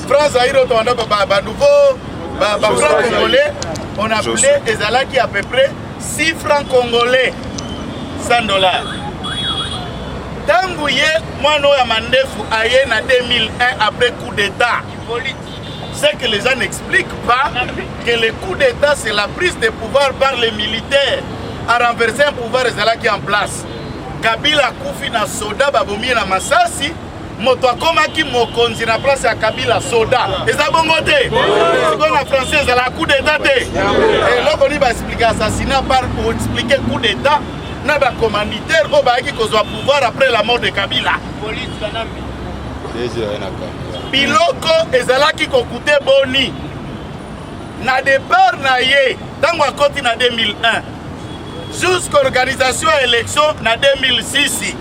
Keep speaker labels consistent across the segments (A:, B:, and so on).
A: France Aïro, on a nouveau francs congolais, on a appelé Ezalaki à peu près 6 francs congolais, 100 dollars. Tangouye, moi, nous avons en 2001 après coup d'État. C'est que les gens n'expliquent pas que le coup d'État, c'est la prise de pouvoir par les militaires à renverser un pouvoir Ezalaki en place. Kabila Koufi na soda, babomi na masasi, moto akomaki mokonzi na place ya Kabila soda. Eza bongo te. C'est na français la coup d'État te. Et là on va expliquer assassinat par pour expliquer coup d'État. Na ba commanditaire o ba ki kozwa pouvoir après la mort de Kabila. Police kanambi. Biloko ezalaki kokute boni. Na départ na ye, tango akoti na 2001. Jusqu'à l'organisation élection en 2006,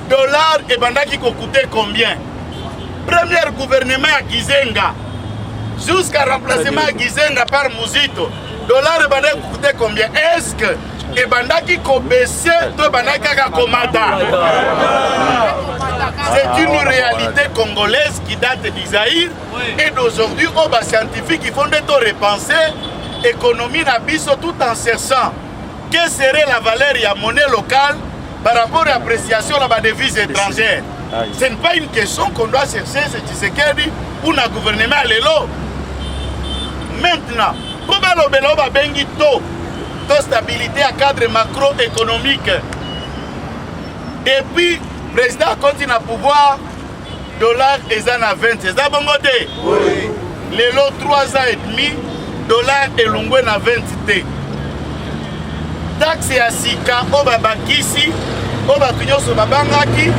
A: dollars et bandaki coûté combien? Premier gouvernement à Gizenga, jusqu'à remplacement à Gizenga par Muzito, dollars et bandaki coûté combien? Est-ce que et bandaki ko baissé to bandaki ka komata? C'est une réalité congolaise qui date d'Isaïr et d'aujourd'hui, aux scientifiques qui font des taux repenser l'économie n'abisso tout en cherchant. Quelle serait la valeur de la monnaie locale par rapport à l'appréciation de la devise étrangère? Ce n'est pas une question qu'on doit chercher, c'est Tshisekedi ou le gouvernement à l'élo. Maintenant, comment l'obélo va bengi to stabilité à cadre macroéconomique? Depuis, le président continue à pouvoir, dollar est à 20. C'est ça bon côté? Oui. L'élo 3 ans et demi, dollar est longué à 20 T. Taxe ya sika oba bakisi oba tunyoso babangaki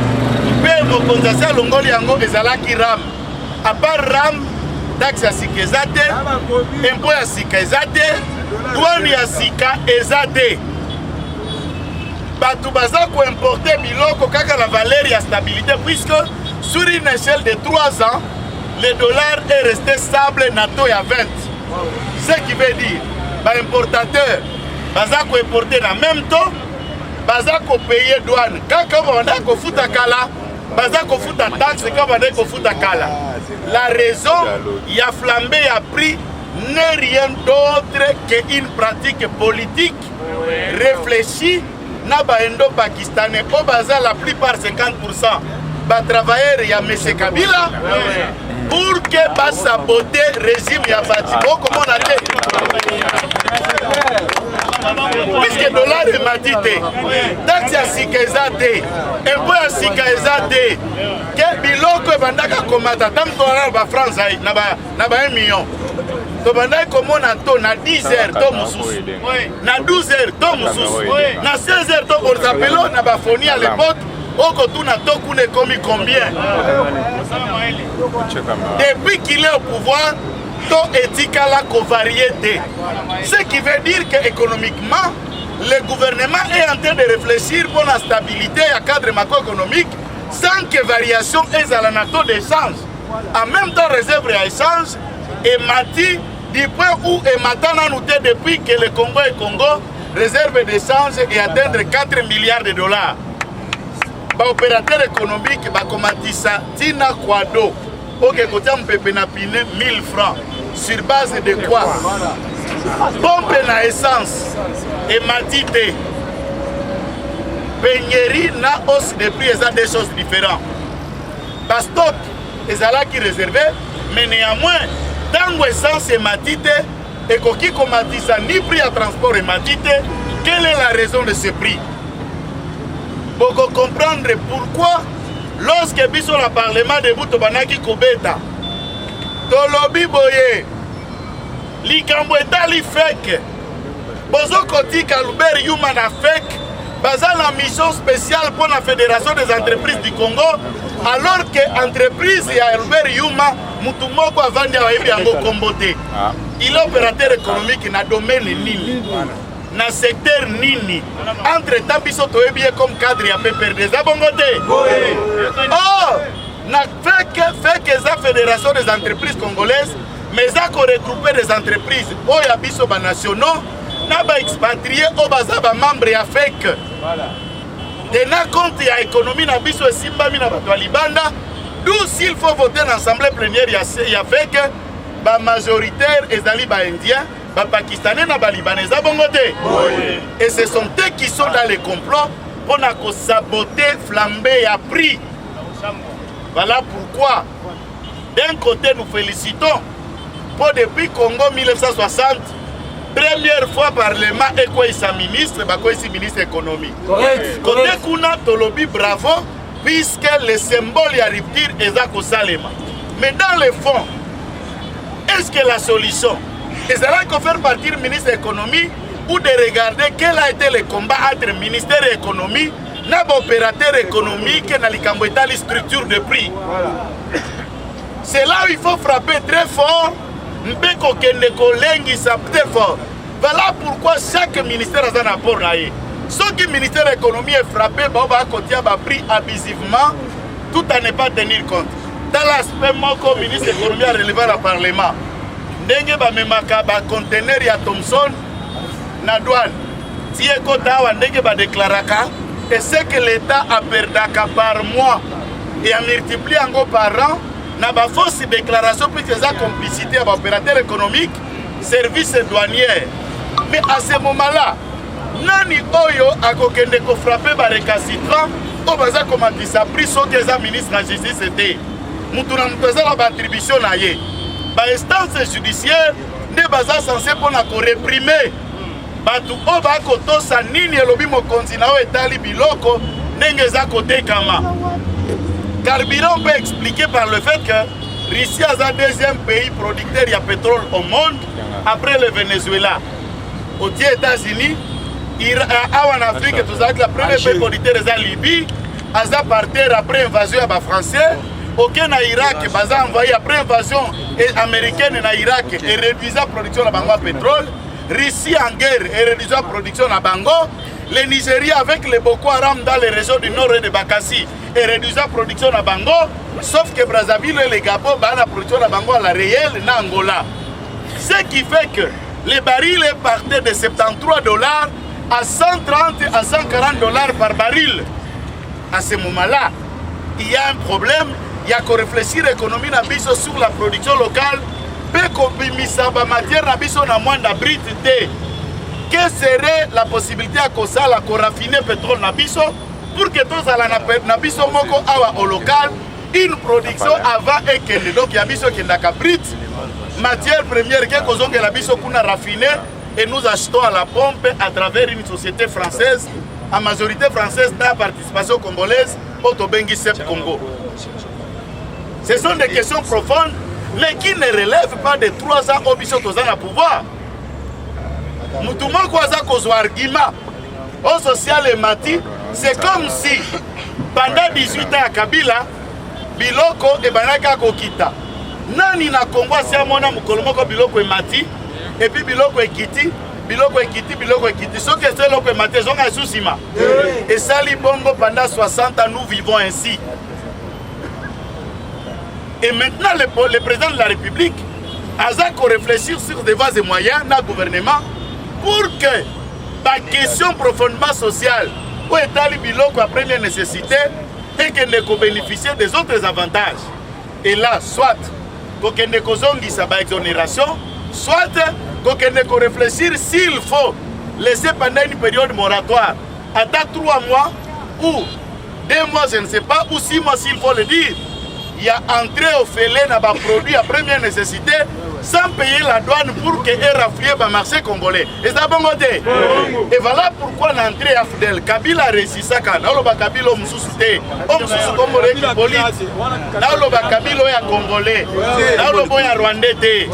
A: pe mokonzasa longoli yango ezalaki ram à part ram taxe ya sika ezate impôt ya sika ezate douane ya sika ezate batu baza ko importer biloko kaka la valeur ya stabilité puisque sur une échelle de 3 ans le dollar est resté stable na taux ya 20 ce qui veut dire ba importateur baza ko importer na même temps baza ko payer douane kaka banda ko futa kala baza ko futa taxe kaka banda ko futa kala. La raison il a flambé a prix n'est rien d'autre qu'une pratique politique réfléchie na ba indo-pakistanais au baza la plupart 50% ba travailleurs ya M. Kabila pour que ba saboter régime ya Batibo comme on a dit. Puisque dollar est matité, taxe ya sika ezate, impôt ya sika ezate, que biloko ebandaka komata tam dollar ba France na ba 1 million. To bandai komona to na 10 heures to mususu, na 12 heures to mususu, na 16 heures to orzapelo na ba foni à l'époque. Oko tuna to kune komi combien? Depuis qu'il est au pouvoir, to etika la covariété. Ce qui veut dire qu'économiquement, le gouvernement est en train de réfléchir pour la stabilité et le cadre macroéconomique sans que variation ait à la taux d'échange. En même temps, réserve à échange et mati du point où et maintenant nous depuis que le Congo et Congo réserve d'échange et atteindre 4 milliards de dollars. Ba opérateur économique ba komatisa tina kwado oke kotia mpepe na pine 1000 francs sur base de quoi? Pompe na essence et matite peignerie na hausse de prix, ça des choses différentes. Ba stock ezala qui réservé mais néanmoins tango essence et matite et koki komatisa ni prix à transport et matite, quelle est la raison de ce prix? Pour comprendre pourquoi lorsque biso le parlement de Buto banaki kobeta tolobi boye likambo etali fake bozo kotika Albert Yuma na fake baza la mission spéciale pour la Fédération des entreprises du Congo alors que entreprise ya Albert Yuma mutu moko avandi ayebi yango kombote il est opérateur économique na domaine nini na secteur nini entre temps biso toyebi comme cadre ya PPRD za bongo te. Oh na fake za Fédération des entreprises congolaises mais ça ko regrouper des entreprises oya biso ba nationaux na ba expatriés o baza ba membre ya fake tena compte ya économie na biso esimbami na bato ya libanda D'où s'il faut voter dans l'Assemblée plénière, il y a fait que les majoritaires, les Indiens, les Pakistanais et les Libanais ont voté. Et ce sont eux qui sont dans les complots pour saboter, flamber et appris. Voilà pourquoi, d'un côté, nous félicitons pour depuis Congo 1960, première fois Parlement et quoi ministre, et ministre économie. Côté Kuna Tolobi, bravo, puisque le symbole de la rupture est à Kosalema. Mais dans le fond, est-ce que la solution est de faire partir le ministre de l'économie ou de regarder quel a été le combat entre le ministère de l'économie et l'opérateur économique et la structure de prix? C'est là où il faut frapper très fort. Voilà pourquoi chaque ministère a un apport. Ce qui le ministère de l'économie est frappé, il va prix abusivement, tout à ne pas tenir compte. Dans l'aspect, le ministre de l'économie a relevé le Parlement. Ndenge bamemaka ba conteneur ya Thomson na douane. Si ekota wa ndenge ba déclaraka et c'est que l'État a perdaka par mois et a multiplié encore par an na ba fausse déclaration puis que ça complicité à opérateur économique, service douanier. Mais à ce moment-là, nani oyo akokende ko frapper ba récalcitrant o baza komandi sa pris so que za ministre de la justice était. Mutu na mutu za ba attribution na ye. Ba instance judiciaire ne baza censé pour na ko réprimer batu o ba ko to sa nini elobi mokonzi na o etali biloko ndenge za côté kama. Carburant peut expliquer par le fait que Russie est le deuxième pays producteur de pétrole au monde après le Venezuela. Aux États-Unis, en Afrique, tout ça, la première pays producteur est la Libye, à partir après l'invasion des Français. Aucun Irak, a envoyé après l'invasion américaine en Irak et réduit la production de Bango pétrole. Russie en guerre et réduit la production de Bango. Le Nigeria avec les Boko Haram dans les régions du nord et de Bakassi et réduit la production de Bango. Sauf que Brazzaville et les Gabon, la production de Bango à la réelle en Angola. Ce qui fait que les barils partaient de 73 $ à 130 à 140 $ par baril. À ce moment-là, il y a un problème. Il y a qu'à réfléchir à l'économie sur la production locale. Peut qu'on la matière na moins d'abrité. Quelle serait la possibilité à raffiner le pétrole pour que tous les moko awa au local une production avant et qu'elle donc il y a biso qui n'a cabrite matière première que la biso qu'on a raffiné et nous achetons à la pompe à travers une société française en majorité française dans la participation congolaise Otobengi Sep Congo. Ce sont des questions profondes mais qui ne relèvent pas de 3 ans au biso aux à pouvoir. Moutouma Kwaza Kozwa argument au social et mati, c'est comme si pendant 18 ans à Kabila, Biloko et Banaka Kokita. Nani na Congo si amona mukolomoko Biloko et mati, et puis Biloko et Kiti, Biloko et Kiti, Biloko et Kiti. Ce que c'est Biloko et mati, ils ont un sous-ciment. Et ça, les bongo pendant 60 ans, nous vivons ainsi. Et maintenant, le président de la République a réfléchir sur des voies et moyens dans le gouvernement pour que la question profondément sociale où est le biloko à première nécessité et qu'elle ne bénéficie des autres avantages. Et là, soit qu'elle ne ait sa exonération, soit qu'elle ne réfléchir s'il faut laisser pendant une période moratoire, attends 3 mois ou 2 mois, je ne sais pas, ou 6 mois s'il faut le dire. Il y a entré au fêlé dans les produits à première nécessité sans payer la douane pour qu'elle raffier le marché congolais. Et ça bon côté. Et voilà pourquoi l'entrée à Fidel Kabila a réussi ça quand on Kabila au Moussouté, au Moussouté congolais qui police, on Kabila au congolais, on a Rwandais,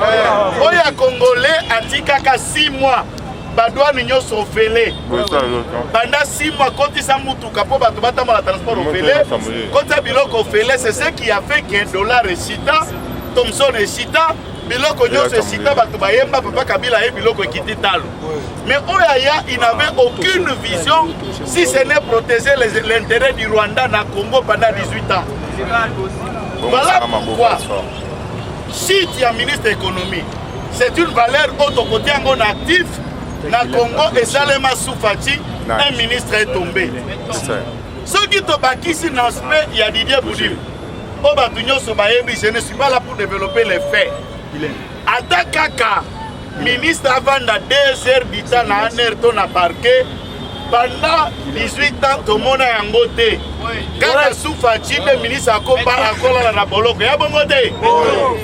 A: on a congolais à Tikaka 6 mois. Badouane nyonso au fêlé. Pendant 6 mois, quand ils sont moutuka pour battre la transport au fêlé, quand ils biloko au fêlé, c'est ce qui a fait qu'un dollar est chita, Thomson est chita, biloko nyonso est chita, batubayemba, papa Kabila et biloko est quitté talo. Mais Oyaya, il n'avait aucune vision si ce n'est protéger l'intérêt du Rwanda dans le Congo pendant 18 ans. Voilà pourquoi, si tu es ministre de l'économie, c'est une valeur autocoté en actif. Na Congo et Salema Soufati, un ministre est tombé. Ce qui te bâtit ici dans ce pays, il y a Didier Boudim. Je ne suis pas là pour développer les faits. Atakaka, ministre avant de 2 heures du temps na anerto na parquet pendant 18 ans tout le monde a yangoté. Kaka soufa chibe ministre akoba akola na boloko ya bongote.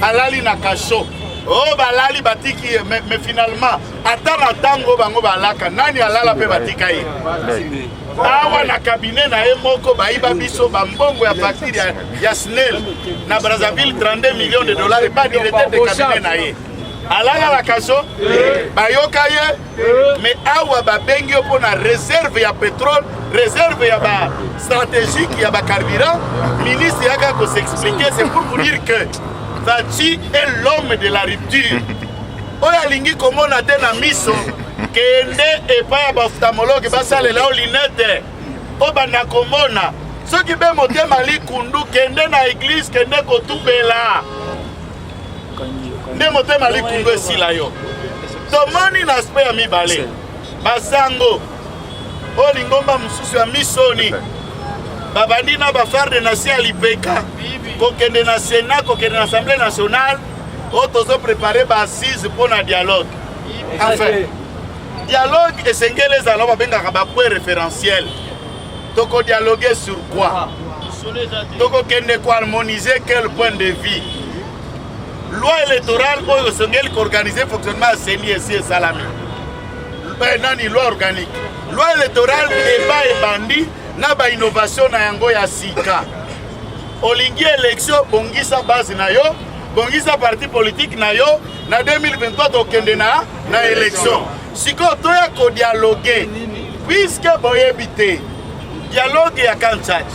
A: Alali na kasho. Oh balali batiki mais finalement atana tango bango balaka nani alala pe batika ye. Awa na cabinet na emoko baiba biso bambongo ya facture ya SNEL na Brazzaville 32 millions de dollars et pas directeur de cabinet na ye. Alala la kaso bayoka ye mais awa babengi pour na réserve ya pétrole, réserve ya ba stratégique ya ba carburant, ministre yaka ko s'expliquer, c'est pour vous dire que Fachi est l'homme de la rupture. Oya lingi komona te na miso kende epa ya baphtalmologue basale la olinete obanda komona soki be motema likundu kende na église kende kotubela nde motema likundu esila yo tomoni na aspect ya mibale basango olingomba mosusu ya misoni babandi na bafarde nation ya lipeka kokende na Sénat kokende na Assemblée nationale otozo préparer ba assise pour na dialogue. Enfin, dialogue et sengele za loba benga ba point référentiel. Toko dialoguer sur quoi? Toko kende ko harmoniser quel point de vue? Loi électorale ou sengele ko organiser fonctionnement CENI et Salami. Nani loi organique. Loi électorale débat et bandi na ba innovation na yango ya sika. Olingi élection bongisa base na yo. Bongisa parti politique na yo na 2023 tokende na élection. Siko toya ko dialoguer puisque boyebite dialogue ya Kanchach,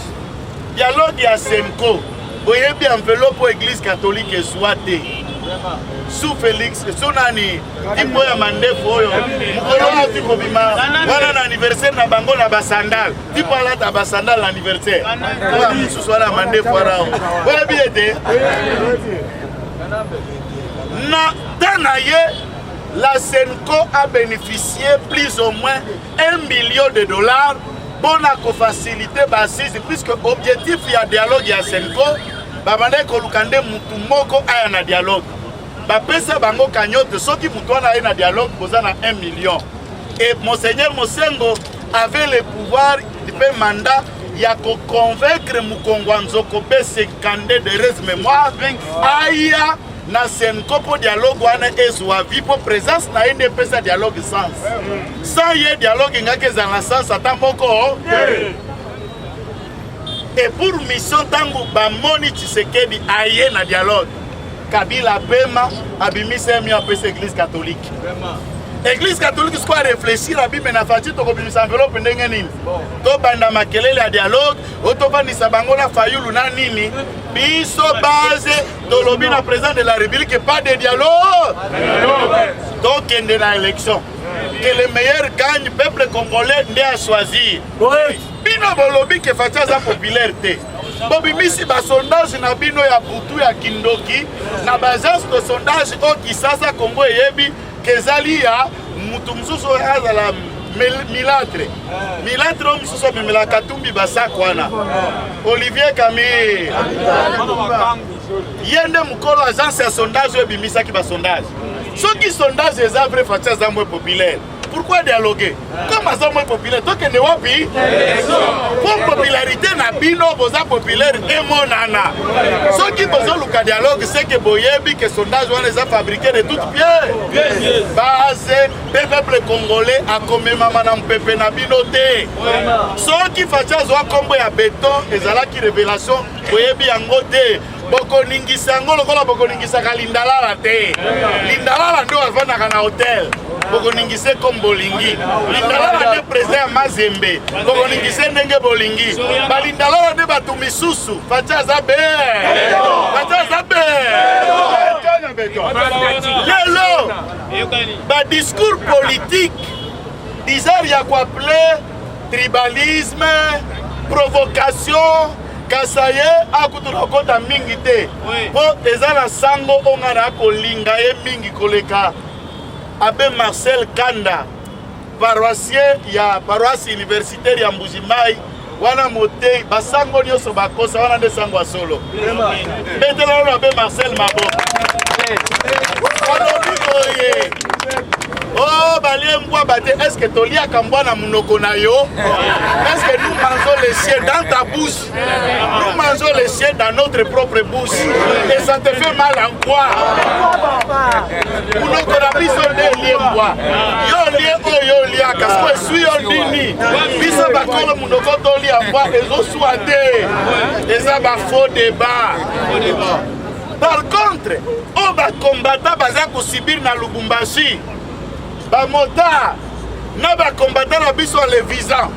A: dialogue ya Semco, boyebi enveloppe église catholique soit sous Félix sonani tipo ya mandefu oyo mukolo tipo bima wana na anniversaire na bango na basandal tipo ala ta basandal na anniversaire wa mususu wala mandefu arao boyebi ete na Danaye, la Senco a bénéficié plus ou moins 1 million de dollars pour faciliter l'assise, puisque l'objectif il y a dialogue à Senco, babande kolukande mutu moko aya na dialogue. Bapesa bango kanyote soki mutu wana aya na dialogue posana 1 million. Et Monseigneur Mosengo avait le pouvoir de faire mandat il y a qu'à convaincre Mukongwanzo Kobe 50 de res mémoire aya na Senco pour dialogue wana ezwa vi pour présence na NDP sa dialogue sans y dialogue ngake za na sens atamoko et pour mission tangu ba moni Tshisekedi aye na dialogue Kabila pema abimise mi apesa église catholique. Église catholique soit réfléchir à bime na fati to ko bimisa enveloppe ndenge nini to banda makelele ya dialogue otobandisa bango na fayulu na nini biso base to lobi na président de la République pas de dialogue donc kende na élection que le meilleur gagne peuple congolais ndé à choisir bino bolobi ke fati za popularité bobimisi ba sondage na bino ya butu ya kindoki na bagence de sondage o Kisasa Congo yebi kezali ya mutu msusu azala milatre milatre o msusu bimela katumbi basakwana Olivier Camille yende mukolo agence ya sondage ebimisaki ba sondage soki sondage eza vrai fatia za mwe populaire. Pourquoi dialoguer? Comme ça moins populaire, donc ne wapi pour popularité na bino boza populaire et monana. Ce qui besoin le dialogue c'est que boyebi que sondage on les a fabriqués de toutes pièces. Base peuple congolais a comme maman na pepe na binoté. Ce qui fait ça zoa combo ya béton ezala ki révélation boyebi yangote. Boko ningisa ngolo kola boko ningisa kalindala te. Lindala ndo avana na hotel. Boko ningise comme bolingi. Lindala ne président Mazembe. Boko ningise ndenge bolingi. Balindala ne batu misusu. Facha zabe. Facha zabe. Lelo. Ba discours politique. Diseur ya quoi appeler tribalisme, provocation. Kasaye akutuna kota mingi te po ezala sango ongana kolinga ye mingi koleka abe Marcel Kanda paroissier ya paroisse universitaire ya Mbujimai wana mote basango nyonso bakosa wana nde sango ya solo betela wana be Marcel Maboko alobi boye oh balie mbwa bate est-ce que toliaka mbwa na munoko na yo est-ce que nous mangeons les chiens dans ta bouche nous mangeons les chiens dans notre propre bouche et ça te fait mal en quoi munoko na biso nde lie mbwa yo lie oyo liaka siko esui yo ndini biso bakolo munoko tolia mbwa ezosua te eza bafaux débat. Par contre o bakombata baza kosibir na Lubumbashi bamota na bakombata na biso le visa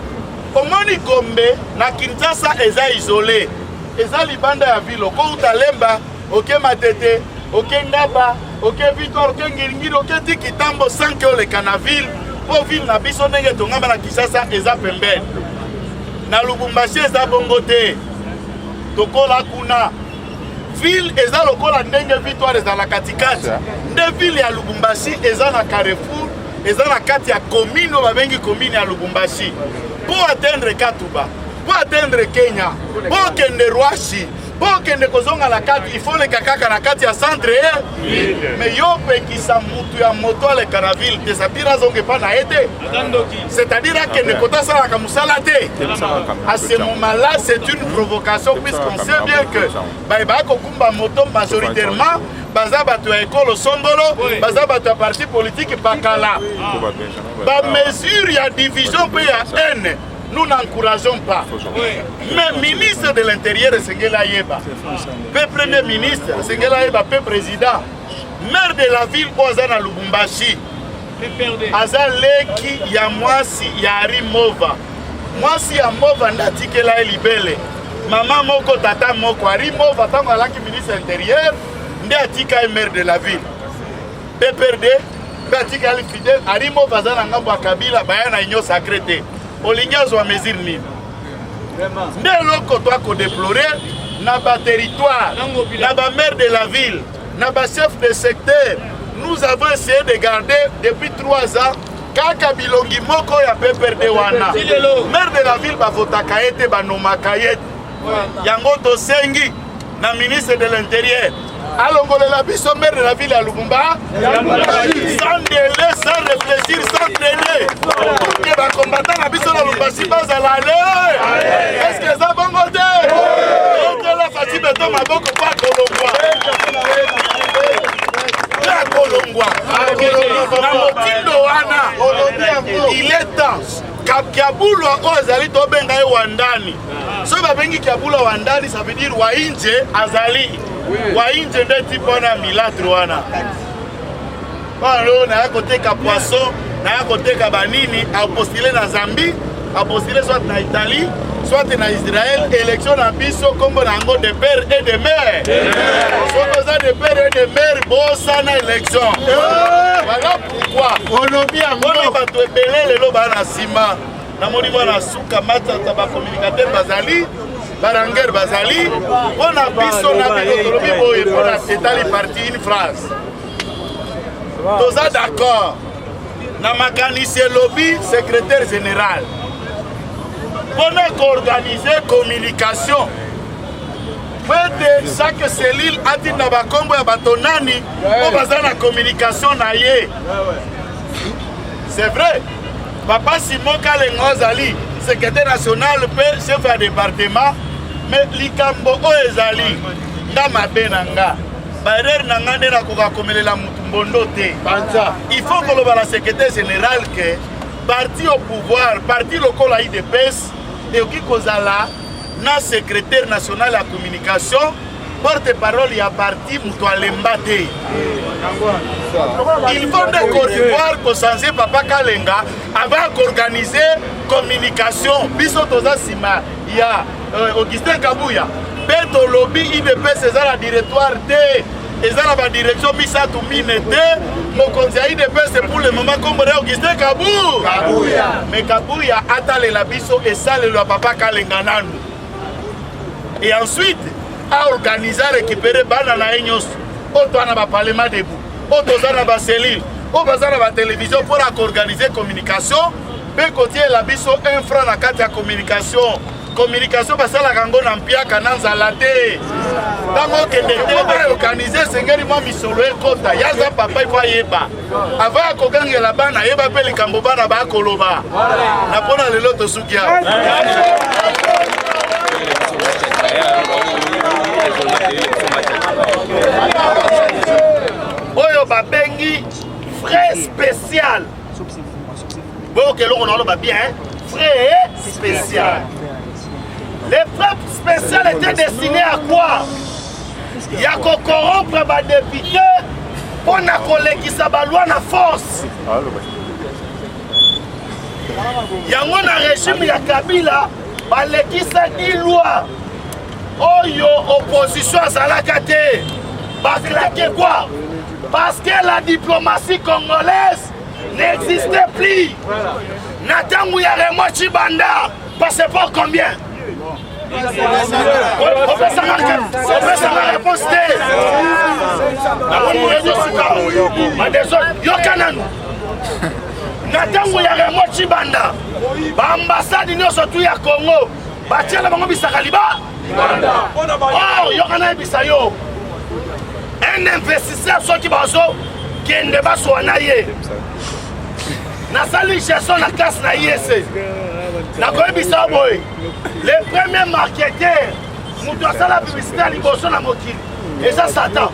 A: omoni Gombe na Kinshasa eza isolé eza libanda ya ville ko utalemba oke Matete oke Ngaba oke Victoire oke Ngiringiri oke Tikitambo sans que le canaville po ville na biso ndenge tongamba na Kinshasa eza pembeni na Lubumbashi eza bongo te tokola kuna ville eza lokola ndenge Victoire eza la katikati nde ville ya Lubumbashi eza na Carrefour eza na kati ya commune babengi commune ya Lubumbashi pour atteindre Katuba pour atteindre Kenya pour kende Rwashi pour kende kozonga la kati il faut le kakaka na kati ya centre mais yo pekisa mutu ya moto le canaville te sapira zonge pa na ete c'est-à-dire que ne kota sala ka musala te à ce moment-là c'est une provocation puisqu'on sait bien que ba ko kumba moto majoritairement baza bato ya ekolo Songolo baza bato ya parti politique pakala ba mesure ya division pe ya haine nous n'encourageons pas. Mais ministre de l'Intérieur, Sengela Yeba, peu premier ministre, Sengela Yeba, peu président, maire de la ville Ozana Lubumbashi, Azaleki Yamwasi Yari Mova. Mwasi ya Mova ndatikela libele. Maman moko tata moko Ari Mova tango alaki ministre intérieur, nde atika maire de la ville. PPRD, atika ali fidèle, Ari Mova zana ngambo ya Kabila bayana inyo sacré. Olingazo a mesure nini nde loko to ko déplorer na ba territoire na ba maire de la ville na ba chef de secteur nous avons essayé de garder depuis 3 ans kaka bilongi moko ya PPRD wana maire de la ville ba votaka ete ba nomaka ete yango to sengi na ministre de l'intérieur alongolela biso maire de la ville à Lubumba sans délai, sans réfléchir, sans traîner pour que les combattants na biso na Lubumbashi bazala est-ce que ça bon côté donc la fatigue beton maboko pa kolongwa la kolongwa na motindo wana il est temps Kiabulo ozali to benga e wandani so babengi Kiabulo wandani ça veut dire wainje azali wainje nde tipona milatre wana balo na côté ka poisson na côté ka banini a postulé na Zambie a postulé soit na Italie soit na Israël élection na biso kombo na ngo de père et de mère soit ça de père et de mère bossa na élection voilà pourquoi on bien on va te belé le loba na sima na moni mwana suka matata ba communicateur bazali Baranger Bazali, on a biso na bikotolobi boye on a étalé parti une phrase. Tous d'accord. Na makanisi lobby secrétaire général. On a organisé communication. Peut-être chaque cellule a dit na bakombo ya batonani on baza na communication na ye. C'est vrai. Papa Simon Kalengozali, secrétaire national, chef de département, mais likambo ezali nga mabenanga barer nanga ndena koka komelela mutumbondo te il faut que le secrétaire général que parti au pouvoir parti local à IDPS et qui kozala na secrétaire national à communication porte-parole ya parti muto alemba te il faut de Côte-d'Ivoire ko changer papa Kalenga avant organiser communication biso toza sima ya Augustin Kabuya beto lobby IDPS eza la directoire te eza la direction misatu mine te mokonzi ya IDPS pour le moment comme Augustin Kabuya mais Kabuya atale la biso et sale le papa Kalenga nanu et ensuite a organisé récupérer bana na enyos auto na ba parlement debout auto za na ba cellule auto za na ba télévision pour organiser communication pe côté la biso un franc na carte ya communication communication basalaka yango na mpiaka na nzala te ntango okende te baorganize sengeli mwa misolo ekota yaza papa ifo ayeba ava ya kokangela bana ayeba mpe likambo bana bakoloba na mpona lelo tosuki awa oyo babengi frais spécial boyokeloko naoloba bien frais spécial. Les frais spéciaux étaient destinés à quoi? Il y a qu'à corrompre les députés pour la loi na force. Il y a un régime, il y a Kabila, qui s'est dit loi. Oh yo, opposition à Zalakate. Parce quoi? Parce que la diplomatie congolaise n'existait plus. Nathan Mouyaremo Chibanda, passeport combien? On fait ça la réponse T. Nathan Mouyaremo Chibanda, ambassade union surtout ya Congo, batia la bango bisaka liba. Oh, yokana bisayo. Un investisseur qui baso qui ne va pas ye. Nasali gestion la classe na IEC. Na koyebisa boy. Les premiers marketeurs, nous doit faire la publicité à l'Iboso na mokili. Et ça Satan.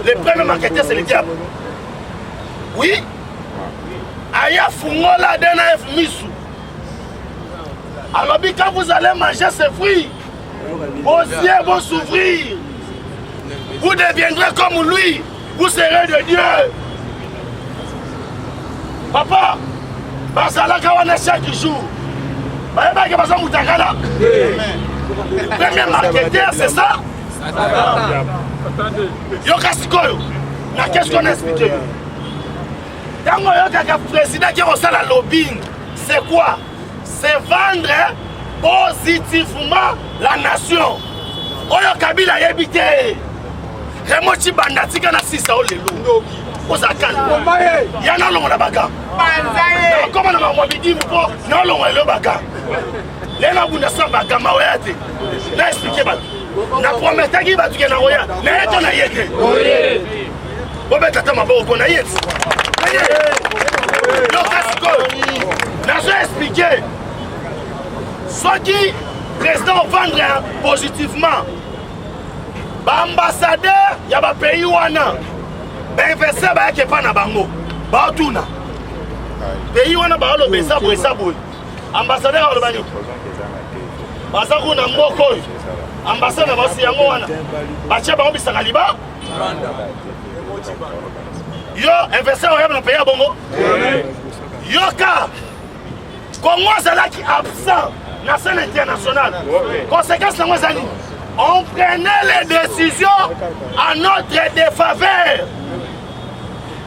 A: Les premiers marketeurs c'est le diable. Oui. Aya fungola dena F misu. Alors quand vous allez manger ces fruits, vos yeux vont s'ouvrir. Vous deviendrez comme lui. Vous serez de Dieu. Papa, bazalaka wana chaque jour. Bayebaki baza mutakala. Premier marketeur, c'est ça? Yoka sikoyo. Na qu'est-ce qu'on explique? Tango yoka président qui resala lobbying, c'est quoi? C'est vendre positivement la nation. Oyo Kabila yebite. Remo Chibanda tika na sisa olelo. Il y a un long là bas. Comment on va dire non long là bas. Les gens qui ne sont pas gamawéate. N'a expliqué pas. N'a promis qu'il va tuer na roya. N'a été na yeke. Bon ben tata ma bon na yeke. N'a expliqué. Soit qui président vendre positivement. Ambassadeur, il y a un pays où investisseur ba yake pa na bango ba otuna pays wana ba lo besa boy ambassadeur ba lo bani basa kuna mboko ambassadeur ba si yango wana ba che ba obisaka liba yo investisseur ya na pays ya bongo yo ka Congo zalaki absent na scène internationale conséquence na ngozani on prenait les décisions à notre défaveur.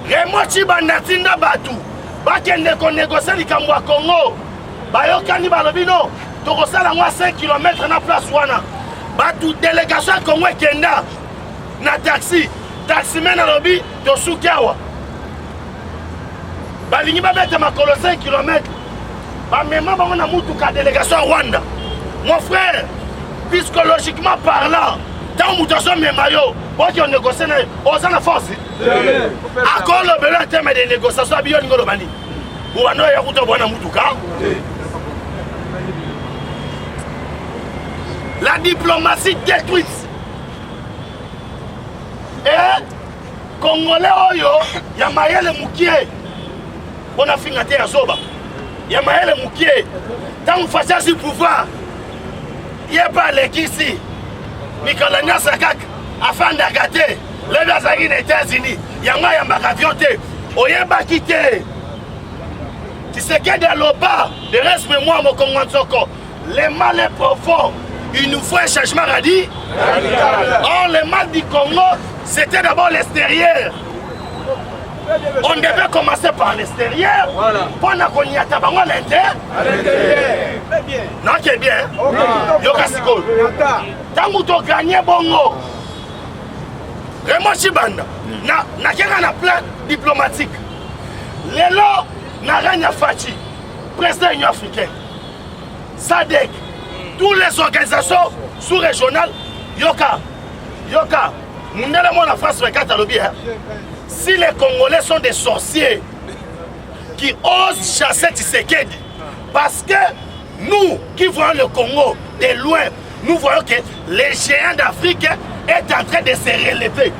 A: Remo Chibanda tinda batu bakende ko négocier likambo ya Congo bayokani balobi no tokosala ngwa 5 km na place wana batu délégation Congo ekenda na taxi taximen alobi tosuki awa balingi babete makolo 5 km bamema bango na mutuka délégation Rwanda. Mon frère, psychologiquement parlant, tant que tu as mis maillot, pour qu'on négocie, on a la force. À quoi le besoin en termes de négociation, il y a une golobani. Ou on a un route à Moutouka. La diplomatie détruite. Et Congolais, il y a Maël Moukié. On a fini à terre à Soba. Il y a Maël Moukié. Tant que vous faites ce pouvoir, il n'y a pas l'équipe. Mikolania Sakak, afin d'agater les Bazari des États-Unis, il y a un avion. On y a pas quitté. Tu sais qu'il y a l'OPA, le reste de moi, mon Congo, les mal est profond. Il nous faut un changement radical. Or, le mal du Congo, c'était d'abord l'extérieur. On devait commencer par l'extérieur. Pendant qu'on y a tabac à l'intérieur. Non, qui est bien. Yokasiko. Tant que tu gagnes bongo. Remo Chibanda. Na un plan diplomatique. Lelo na rien Fachi. Président de l'Union africaine. Sadek. toutes les organisations sous-régionales, Yoka, Mundele la France 24 à l'objet. Si les Congolais sont des sorciers qui osent chasser Tshisekedi, parce que nous qui voyons le Congo de loin, nous voyons que les géants d'Afrique est en train de se relever.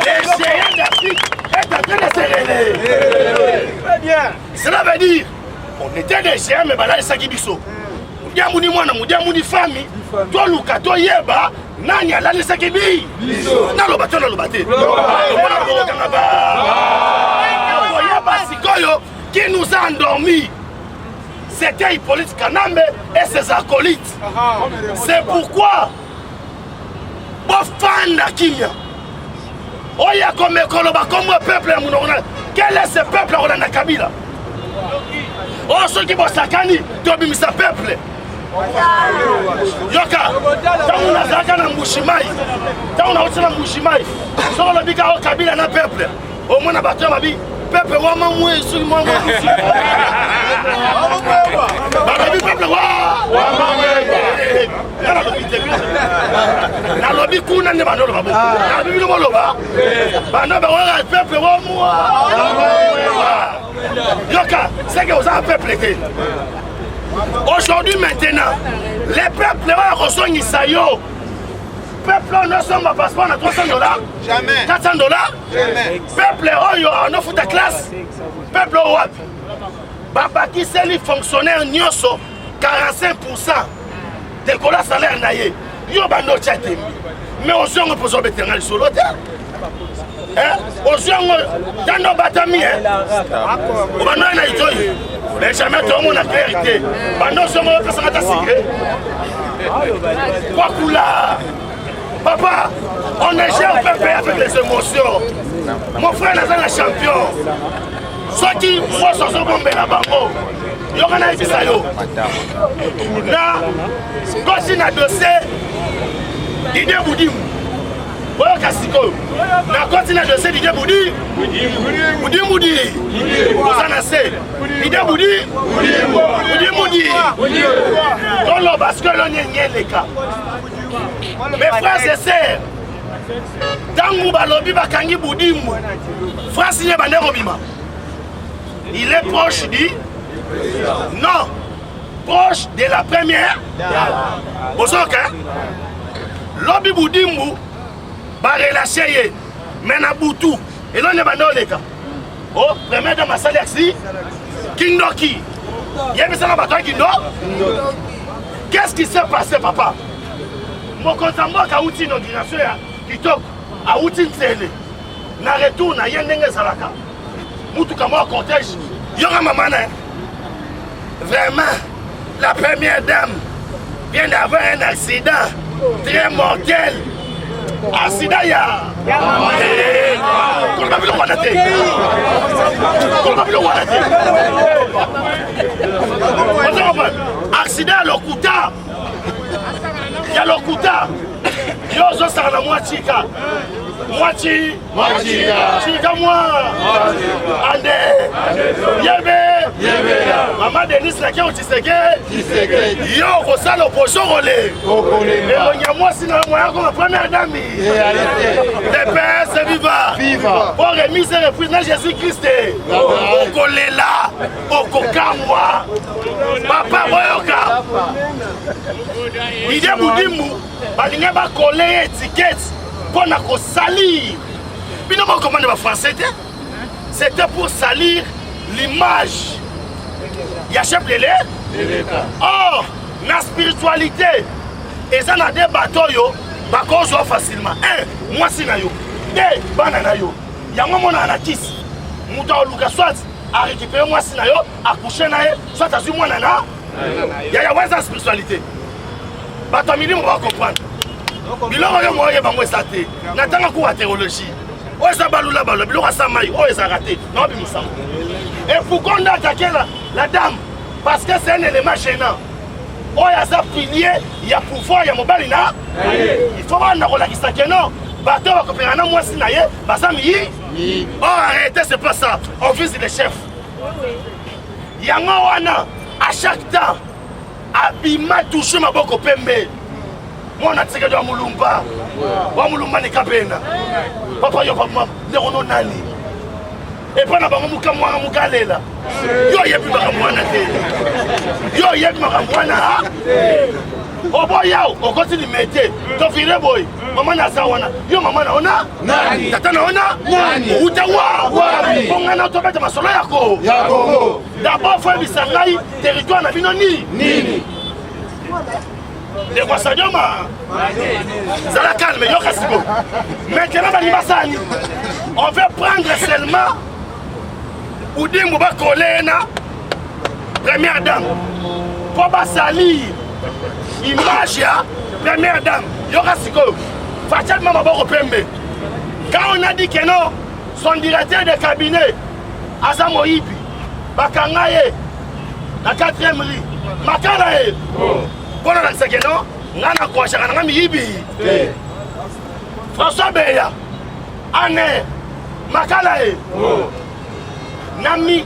A: Les géants d'Afrique est en train de se relever. Cela veut dire, on était des géants, mais là, c'est Gibiso. Moudiamouni mwana, moudiamouni famille, toi Luka, toi Yeba, Nanya, là, c'est Gibi. Naloba, toi Naloba. Qui nous a endormis, c'était Hippolyte Kanambe et ses acolytes. C'est pourquoi, quel est ce peuple à Kabila? Oh, ceux qui vont sakani, tu as mis ce peuple. Yoka, on a Zakana Mouchimai, on a aussi la Mouchimai, sur le Bika Kabila na peuple. Au moins, on a battu ma vie. Peuple, on m'a moué sur le monde. Peuple, na lobi kuna ne banolo babo na bibi lo loba bana ba wala peuple wa moi yoka c'est que vous avez peuple été aujourd'hui maintenant les peuples vont rejoindre Isayo peuple on sommes pas passeport à $300 jamais $400 jamais peuple oyo on fout ta classe peuple wap baba qui c'est les fonctionnaires nyoso 45% de cola salaire naie yo bando tchatem mais aux gens pour sauver terrain solo hein aux gens dans batami on bando na itoi mais jamais tout le monde a vérité bando sommes personne à sigrer quoi coula papa on est cher peuple avec les émotions mon frère est un champion ceux qui font son bombe la bango Yogana Ibisayo. Là, quand il y a dossier, Didier Boudim. Voilà Kassiko. Là, quand il y a dossier, Didier Boudim. Boudim. Vous en avez. Didier Boudim. Dans le basque, on est les cas. Mes frères et sœurs, Tangu Balobi Bakangi Boudim. Frère signé Banerobima. Il est proche du. Non, proche de la première. Bosoka, Lobby Boudimou, Barelaché, Menaboutou, et l'on est bandé au Leka. Oh, premier de ma salle ici, Kindoki. Il y a mis ça dans la bataille Kindo. Qu'est-ce qui s'est passé, papa? Mon consambo a outil d'inauguration qui toque à outil de na retour, na yendenge salaka. Moutou moi cortège, y'aura maman. Vraiment, la première dame vient d'avoir un accident très mortel. Accident, il y a. Accident à l'Okuta. Il y a l'Okuta. Il y a la moitié. Moitié. Chika moi. Ande. Yebe. Maman Denis la qui a Tshisekedi. Yo, ça l'opposition relais. Et on y a moi si la moyen comme la première dame. Les pères c'est viva. Pour remise et reprise de Jésus-Christ. Au Kolela. Au Kokamwa. Papa Boyoka. Il y a Boudimu. Il y a pas collé étiquette. Pour nous salir. Mais non, comment on va français? C'était pour salir l'image. Il y a chef de l'État. Or, la spiritualité, et ça n'a des bateaux, bah facilement. Un, moi si na yo. Deux, banana yo. Il y a un moment à la kiss. Mouta Luka soit à récupérer moi si na yo, à coucher na yo, soit à suivre moi nana. Il y a la spiritualité. Bah ton midi on va comprendre. Biloko yo moye bango esate. Natanga ku wa théologie. O esa balula balula biloko samai, o esa raté. Non bimusam. Et pourquoi on a attaqué la dame? Parce que c'est un élément gênant. Oh, il y a ça pilier, il y a pouvoir, il y a mobile là. Il faut voir la que non. Bateau va copier un mois si naïe, basami. Oh, arrêtez, c'est pas ça. On vise les chefs. yango wana à chaque temps abima touche maboko pembe mona tseke do mulumba wa mulumba ni kapena papa yo papa ndekono nani et pas na bango muka mwana mukalela yo yebi baka mwana te yo yebi baka mwana obo yao okoti ni mete to fire boy mama na sawana yo mama na ona nani tata na ona nani utawa wapi bongana to beta masolo yako d'abord faut bisangai territoire na bino nini de quoi ça dioma ça la calme yo kasigo maintenant bali basani on veut prendre seulement Oudimbo ba kolena première dame pour basali image ya première dame yoka siko Fachal mama boko pembe quand on a dit que non son directeur de cabinet Azamo Ibi bakangaye na 4e rue makala e bona na seke non ngana kwa shaka na mi Ibi François Beya ane makala e Nami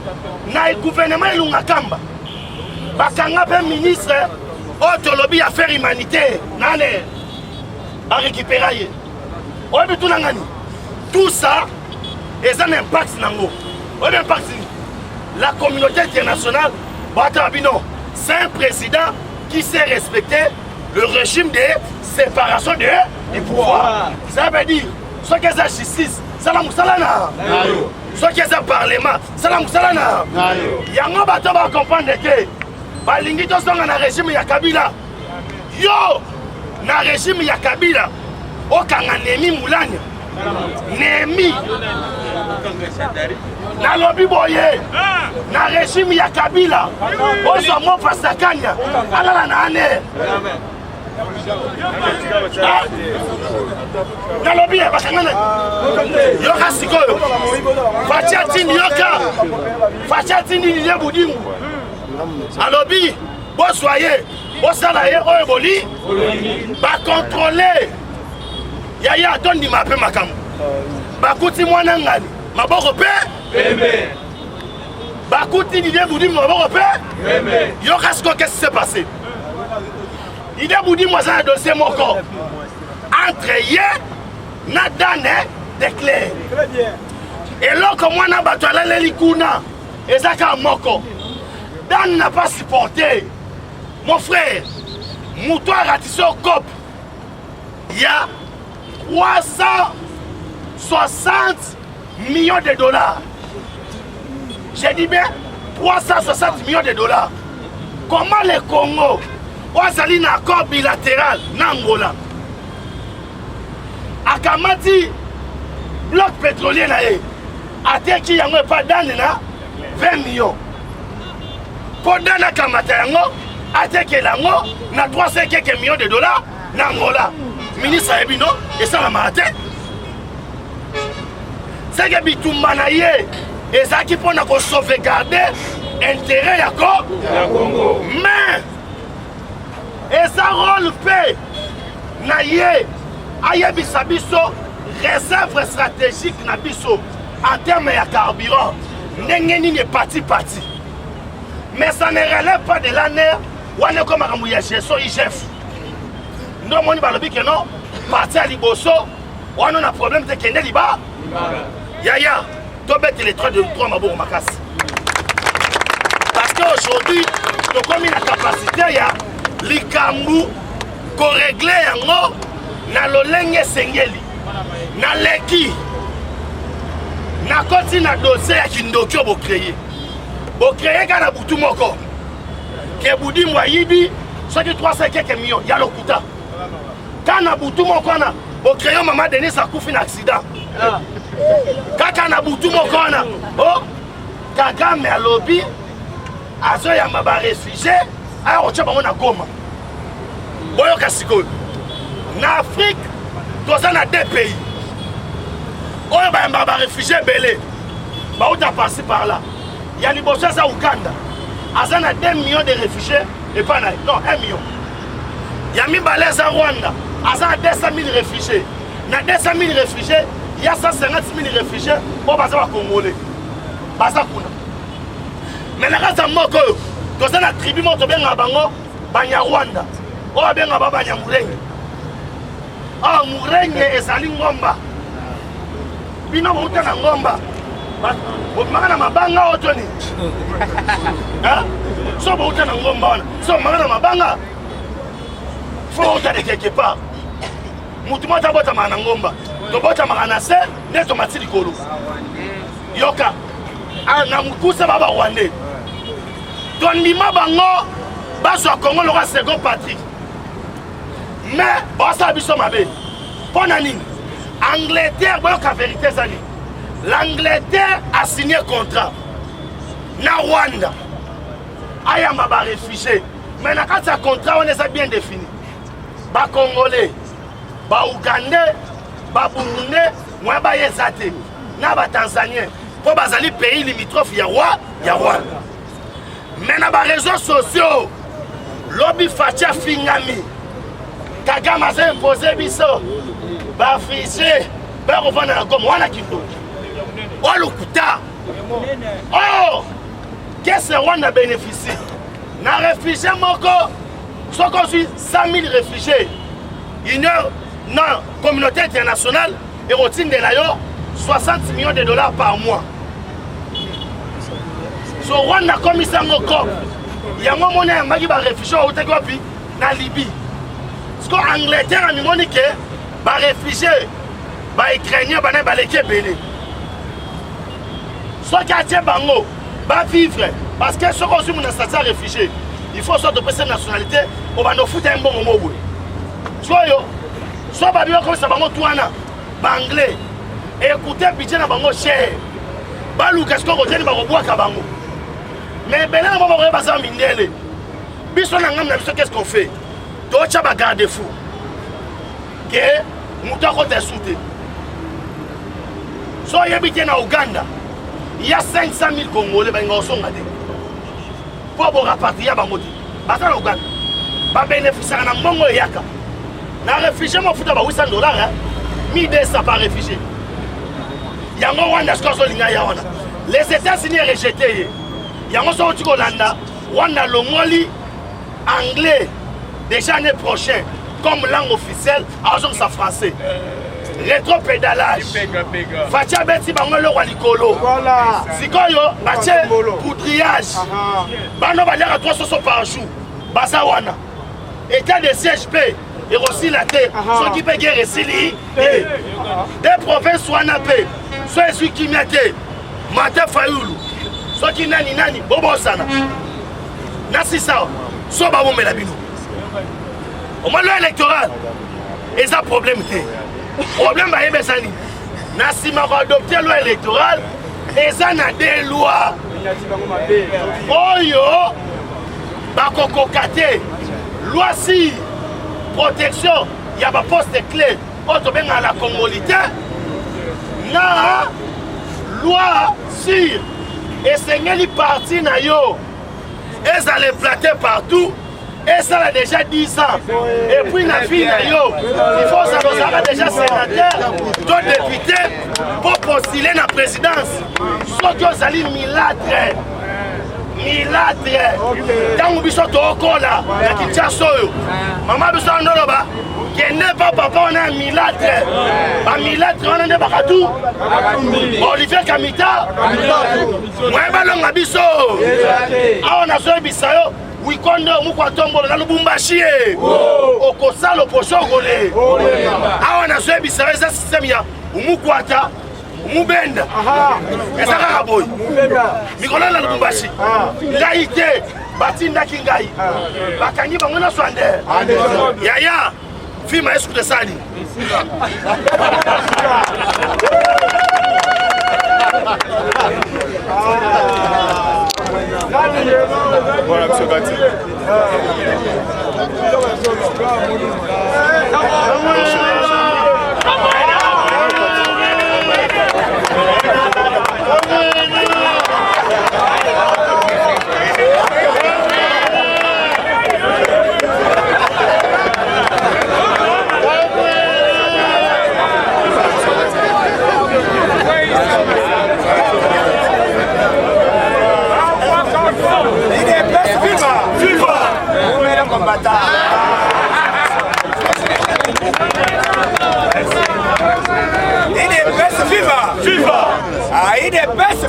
A: na gouvernement ilunga kamba bakanga pe ministre autolobi affaires humanitaires nane a récupérer obi tunangani tout ça est un impact nango obi impact la communauté internationale batabino c'est un président qui sait respecter le régime de séparation des pouvoirs ça veut dire ce que c'est justice ça la musalana ce qui est un parlement, c'est la moussalana. Yango bato ba comprendre que balingi to songa na régime ya Kabila. Yo na régime ya Kabila o kanga Nemi Moulanya. Nemi na lobi boye na régime ya Kabila o so mo pasakanya alala na ane. Nalobi ya bakangana yoka sikoyo fachati ni yebudimu alobi bo soyez bo salaye o eboli ba contrôler yaya tondi mape makamu bakuti mwana ngani maboko pe pembe bakuti ni yebudimu maboko pe pembe yoka siko qu'est-ce qui s'est passé il a boudi moi ça dossier moko entre hier na dane déclare et là comme moi na batala lelikuna et ça ka moko dan n'a pas supporté mon frère mouto a ratissé au cop il y a 360 millions de dollars j'ai dit bien 360 millions de dollars comment le Congo Wazali na accord bilatéral na Angola akamati bloc pétrolier na e ateki yango pa dane na 20 millions pour dana kamata yango ateki lango na 300 quelques millions de dollars na Angola ministre ebino et ça la mate c'est que bitumba na ye et ça qui pona ko sauvegarder intérêt ya Congo mais et ça rôle paix na ye ayebisa biso réserve stratégique na biso en termes de carburant ndenge nini parti mais ça ne relève pas de l'année wana comme akambuya gestion IGF ndo moni balobi que non parti à liboso wana na problème de kende liba yaya to bête les 3 de 3 maboko makasi parce que aujourd'hui to comme la capacité ya likambu ko régler yango na lolenge sengeli na leki na koti na dossier ya kindokyo bo créer kana butu moko ke budi mwayibi soki 300 quelques millions ya lokuta kana butu moko na bo créer mama Denis akufi na accident kaka na butu moko na oh Kagame alobi azo ya maba réfugié aya ocha bango na Goma boyo kasiko na Afrique toza na 2 pays oyo ba maba réfugié belé ba uta passer par là ya liboso za Uganda aza na 2 millions de réfugiés et pas na non 1 million ya mibale za Rwanda aza 200 000 réfugiés na 200 000 réfugiés il y a 150 000 réfugiés pour baza ba Congolais baza kuna Mais la race moko, dans la tribu, on a bien bango, Banyarwanda, on a bien Banyamureng. Ah, Mureng et Saling Ngomba. Bino Moutana Ngomba. Magana Mabanga Otoni. Hein? So Moutana Ngomba. So Magana Mabanga. Faut aller quelque part. Moutuma Tabota Manangomba. Tobota Maranase, Neto Matili Kolo. Yoka. Ah, Namukusa Baba Rwandais. Tondima Bango, Baso Congo, Laura Sego Patrick. Mais, Bassa Bissomabe, Ponanine, Angleterre, voilà la vérité, l'Angleterre a signé contrat. Na Rwanda, Ayama ba réfugié. Mais quand ce contrat, on les a bien défini. Ba Congolais, ba Ougandais, ba Burundais, moi ba Yezate, na ba Tanzanien. Pour bazali pays limitrophe, il y a Rwanda. Mais na ba réseaux sociaux, lobby Fatia Fingami. Kagame a imposé biso, ba affiché, ba revendre la gomme, wana kindo. Oh le kuta. Oh, qu'est-ce que Rwanda bénéficie? Na réfugié moko, soit qu'on suit 100 000 réfugiés. Une communauté internationale, et routine de l'ailleurs, 60 millions de dollars par mois. So Rwanda comme ça moko, il y a un moment où il y a un réfugié au Tegopi, na Libye. Parce que l'Angleterre a mis que les réfugiés, les Ukrainiens, les Bénin. Soit qu'ils vont vivre, parce que ceux qui sont des réfugiés, il faut sortir de cette nationalité, on va nous foutre un bon moment. Soit ils vont comme ça, anglais, et écoutez, budget est cher. Balou, qu'est-ce qu'on retient, mais Bénin, on va passer Mindele. Qu'est-ce qu'on fait? D'autres va garder fou. Que Moutako te soute. So yebite na Uganda. Il y a 500 000 Congolais qui sont en pour rapatrier Bangoti. Parce que Uganda. Ba bénéficier na mbongo yaka. Na réfugié mo futa ba $800 hein. 1200 par réfugié. Yango Rwanda skozo linga ya wana. Les États-Unis rejeté. Yango so tiko landa. Rwanda longoli anglais. Déjà l'année prochaine, comme langue officielle, argent ça français. Rétro-pédalage. Fatia Betty Bangolo Walikolo. Sikoyo, Baché, poudriage. Bano Baliara à 300 par jour. Basawana. État de CHP. Et aussi la terre. Ceux qui payent guerre et des provinces soit napé. Soit ceux qui mettent. Mate Fayoulou. Ceux qui nani nani. Bobo Sana. Nasi Sao. Soit Babou Melabino. Au moins l'électoral, il y a un problème. Le problème est que si on a adopté la loi électorale, il y a des lois. Oh yo, loi si protection, il y a un poste clé. Autre bien à la Congolité. Na loi sur et c'est une partie na yo. Ils allaient planter partout. Et ça a déjà 10 ans. Et puis la fille, il faut savoir déjà sénateur, d'autres députés pour postuler la présidence. Soit que vous allez milâtre. Quand vous êtes au corps là, il y a un maman vous en là qui n'est pas papa, on a un milâtre. Un milâtre, on a un baratou. Olivier Kamita. Moi, je suis biso. On a fait bisayo. Wikondo mukwatombo na Lubumbashi okosala oposhogole awana so ebisareza system ya umukwata umubenda ezaka kaboy mikolo na Lubumbashi ngai te batinda kingai bakangi bango na swande yaya fima esku de sali
B: Voilà, monsieur Bati.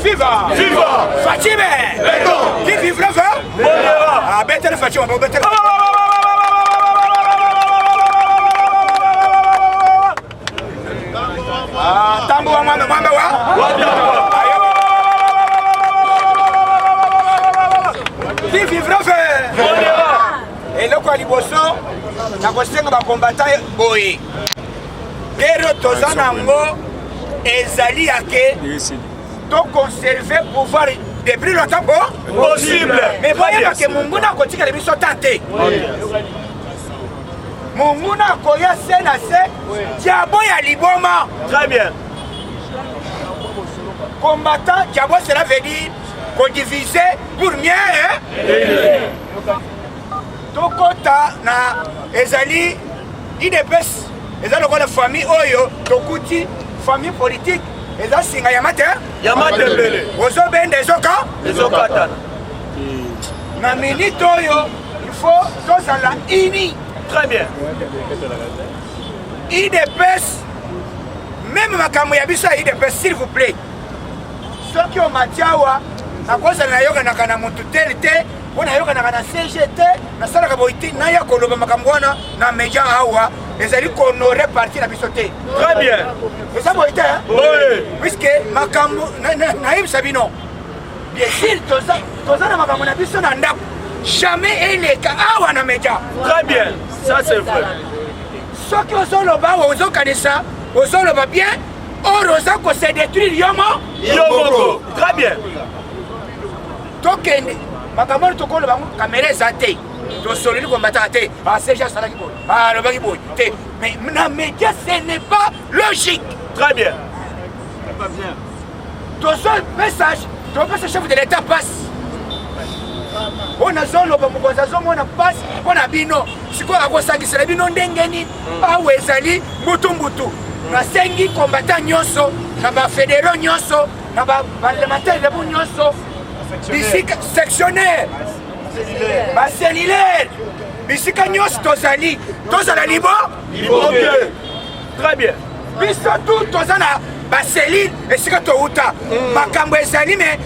C: viva!
B: Viva!
C: Fatime!
B: Béton!
C: Qui vivra va?
B: Modéra!
C: Ah, bête Fatime, bête. Ah, tambo wa mwamba wa? Qui vivra va?
B: Modéra!
C: Et le quoi liboso, na kosenga ba combattant boy. Guerre tozana ngo ezali yake. To conserver pouvoir depuis longtemps
B: Possible!
C: mais voyez que Munguna kotika le biso tante. Munguna koya sena se diabo ya liboma.
B: Très bien!
C: Combattant diabo cela veut dire qu'on divise pour mieux hein? Tokota na ezali idepes ezali ko la famille oyo tokuti famille politique eza singa ya mate
B: Yamatembele!
C: ozo bende zoka
B: Ezokatana!
C: na minute oyo il faut tozala ini
B: Très bien!
C: idepes même makambo ya biso ya idepes s'il vous plaît soki omatiawa nakozala nayokanaka na motu tele te mpo nayokanaka na CGT nasalaka boiti naya koloba makambo wana na media awa ezali kohonore parti na biso te
B: Très bien!
C: eza boyi te
B: Oui!
C: puiske makambo nayebisa bino bien sûr toza na makambo na biso na ndako jamais eleka awa na media
B: Très bien! Ça c'est vrai!
C: soki ozoloba awa ozokanisa ozoloba bien or oza kose détruire yomo
B: Yomoko! Très bien!
C: tokende makambo oyo tokoloba ngo kamera eza te tosololi kombataka te CG asalaki boye alobaki boye te mais na média ce n'est pas logique.
B: Très bien!
C: topesa chef de l'état passe oyo nazoloba mokonzi azomona passe mpo na bino sikoyo akosangisela bino ndenge nini awa ezali mbutumbutu nasengi kombatant nyonso na bafédéraux nyonso na baparlementaire debu nyonso bisika sectionnaire baselilaire bisika nyonso tozala libo
B: Ok! Très bien!
C: biso tu toza na baselile esika touta makambo ezali me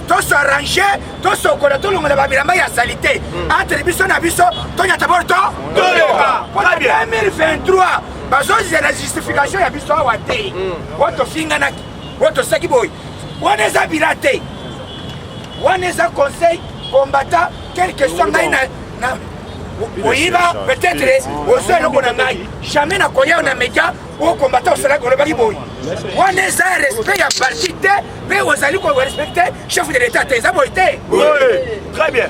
C: tosoarrange tosokola tolongola babilamba ya salite entre biso na biso tonyata bolo
B: Toleka!
C: mpona
B: Très bien!
C: 2023 bazozela justification ya biso awa te oyo tofinganaki oyo tosaki boye wana eza bila te wana eza conseil combattant quelque soit ngai na oyiba peut-être ozo eloko na ngai jamais nakoya na media oyo combattant osalaki olobaki boye wana eza respect ya parti te mpe ozali korespecte chef de l'état te eza boye te
B: Oui! Très bien!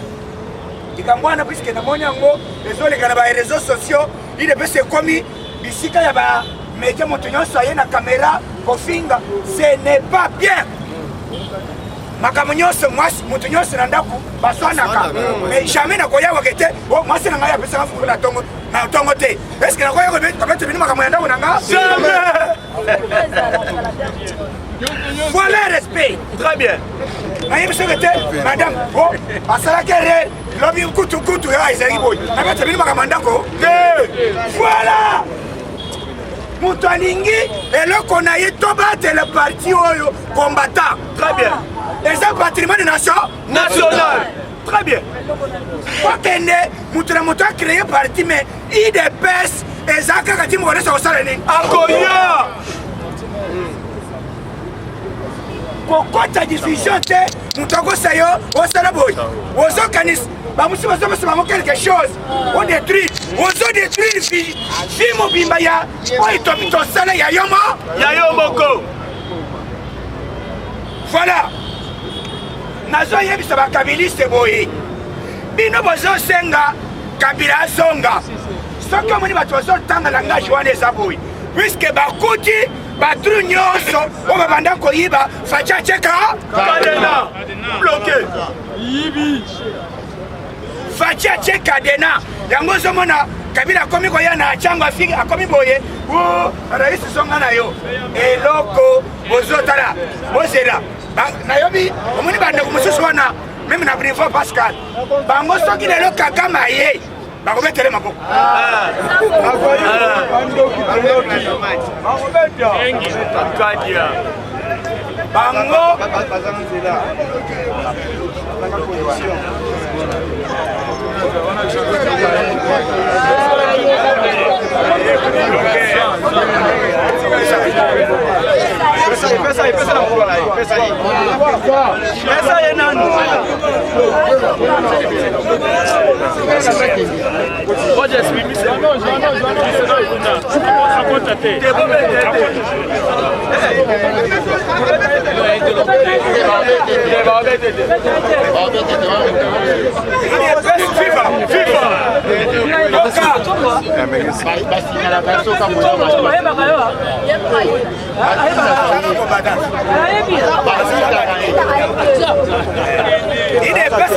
C: likambo wana puiske namoni yango ezoleka na bareseau sociaux idepesi ekomi bisika ya bamedia moto nyonso aye na kamera kofinga ce n'est pas bien makambo nyonso mwasi moto nyonso na ndako baswanaka mais jamais nakoyawaka te mwasi na ngai apesaka fufu na ntongo te eske nakoya kobeta bino makambo ya ndako na nga voilà respect.
B: Très bien!
C: nayebi soki te madame o asalaki re lobi kutukutu ya ezalaki boye nabeta bino makambo ya ndako te voilà moto alingi eloko na ye tobatela parti oyo combattant.
B: Très bien!
C: eza patrimoine
B: National! Très bien!
C: kokende moto na moto acréé parti mais idps eza kaka ti mokonesa kosala nini
B: Akoya!
C: kokota diffusion te moto akosa yo osala boye ozokanisa bamosusu bazopesa bango quelque chose ozodétruire fi mobimba ya oyo tosala ya yomo
B: Yayomoko!
C: voilà nazoyebisa bakabiliste boye bino bozosenga kabila azonga soki omoni bato bazotanga langage wana eza boye puiske bakuti batru nyonso oyo babanda koyiba faci aceka
B: Cadena! Bloqué!
C: faci aceka dena yango ozomona kabila akomi koya na cango afiki akomi boye raisi songa na yo eloko bozotala bozela nayobi omoni bandeko mosusu wana meme na brivo pascal bango soki lelo kagama ye bakobetele maboko bango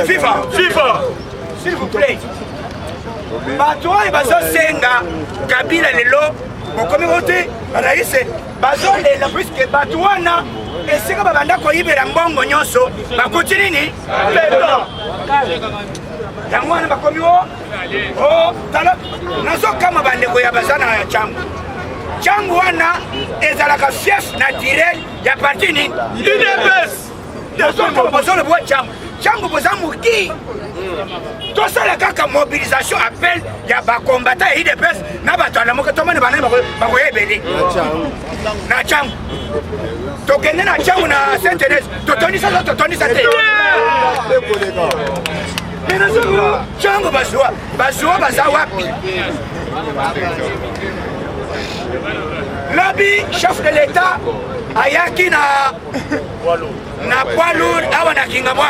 B: FIFA,
C: s'il vous plaît. Bato oyo bazosenga Kabila lelo bokomi bote raise bazolela puisque bato wana esika babanda koyibela mbongo nyonso bakuti nini yango wana bakomi tala nazokama bandeko ya bazana ya changu changu wana ezalaka fief naturel ya parti nini
B: UDPS
C: nazokama bozolo bwa changu changu boza moki tosala kaka mobilisation appel ya bakombata ya UDPS na bato alamoke tomoni bana bakoyebeli na changu tokende na changu na Saint-Thérèse totonisa te changu bazuwa baza wapi lobi chef de l'état ayaki na poids lourd awa na Kingamwa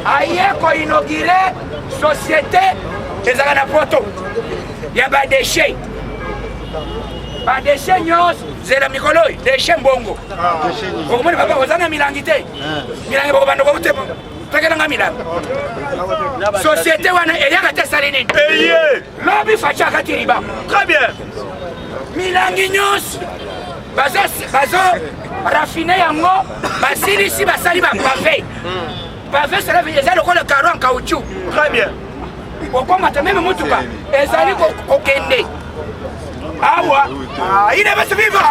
C: aye koinaugure société ezaka na poto ya badeshe nyonso zela mikolo deshe mbongo okomoni papa ozana milangi te milangi bakobanda koute tekelanga milangi société wana eyaka te sali nini lobi faci akati riba
B: très bien
C: milangi nyonso bazo raffine yango basilisi basali bapave pave sala eza lokola karo en caoutchouc
B: très bien
C: okomata meme motuka ezali kokende awa UDPS viva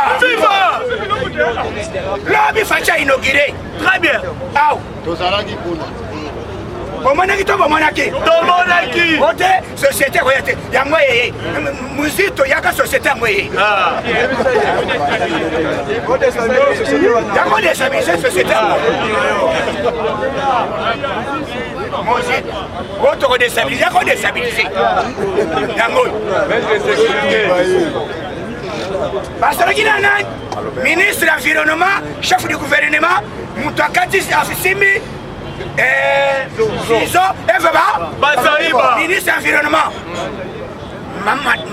C: lobi faci inauguré
B: très bien
C: aw bomonaki to bomonaki ote société koya te yango yeye muzito yaka société yango yeye yango destabilise société yango otoko destabilise yako destabilise yango basalaki na nani ministre de l'environnement chef du gouvernement moto akati asimbi Fizo Eveba
B: Bazaiba
C: ministre de l'environnement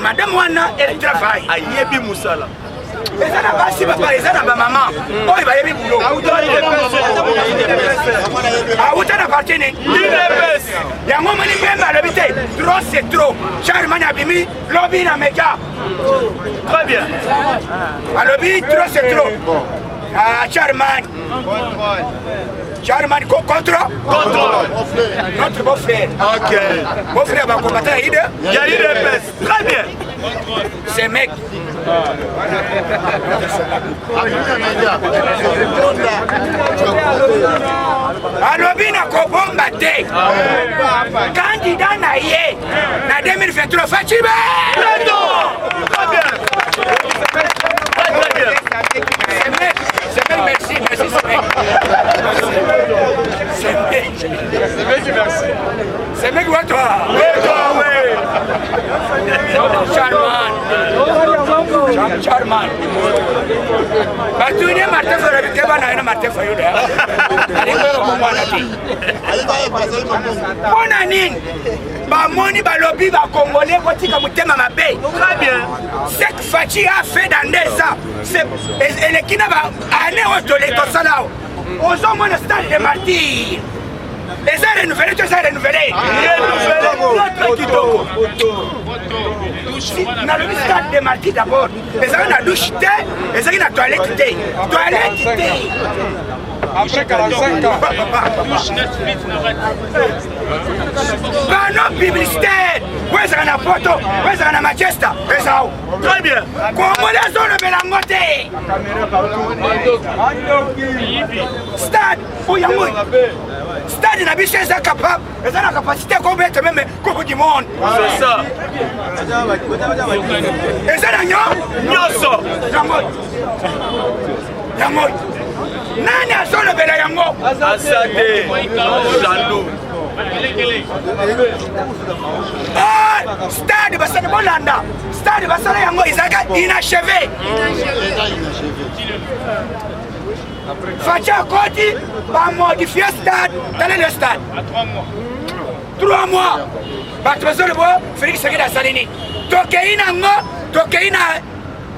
C: madame wana elle travaille
B: ayebi musala
C: ezana basi papa ezana ba maman oyo bayebi boulot auta na parti ni
B: UDPS
C: yango moni mbemba alobi te trop c'est trop Charman abimi lobi na meka
B: très bien
C: alobi trop c'est trop Charman contre notre beau-frère.
B: Ok.
C: Beau-frère va combattre à Ide.
B: Il y a UDPS. Très bien.
C: Ces mecs. Alobi na kobomba te. Candidat na ye. Na 2023 Fachibe.
B: Très bien. Très bien.
C: C'est mec, merci. C'est mec, ouais, toi. Charman. Batuine Martin Ferrabite bana Martin Fayuda. Bona nini? Ba moni ba lobby ba congolais kotika mutema mabe.
B: Très bien.
C: Cette Fachi a fait dans 2 ans. C'est et qui n'a pas année au toilette au salao. Aux hommes de stade de martyrs. Les airs renouvelés, tout ça renouvelé. Dans le stade de martyrs d'abord. Les airs na douche té, les airs na toilette té. Toilette té.
D: Après 45 ans.
C: Douche Netflix. Panneau publicitaire. Où est-ce qu'on a photo? Où est-ce qu'on a Manchester?
B: Très bien.
C: Comment les zones de Belangote? Stade, où y a moi? Stade n'a pas est capable. Ils ont la capacité de combattre même Coupe du Monde.
B: C'est ça.
C: Et ça,
B: Nyoso.
C: Yango. Nani a son le bela yango?
B: Asade. Jalou.
C: Ah, stade basala bolanda. Stade basala yango izaka inachevé. Facha Koti va modifier stade dans le stade. À 3 mois. 3 mois. Batrezo le bois, Félix Sekeda Salini. Tokeina ngo, tokeina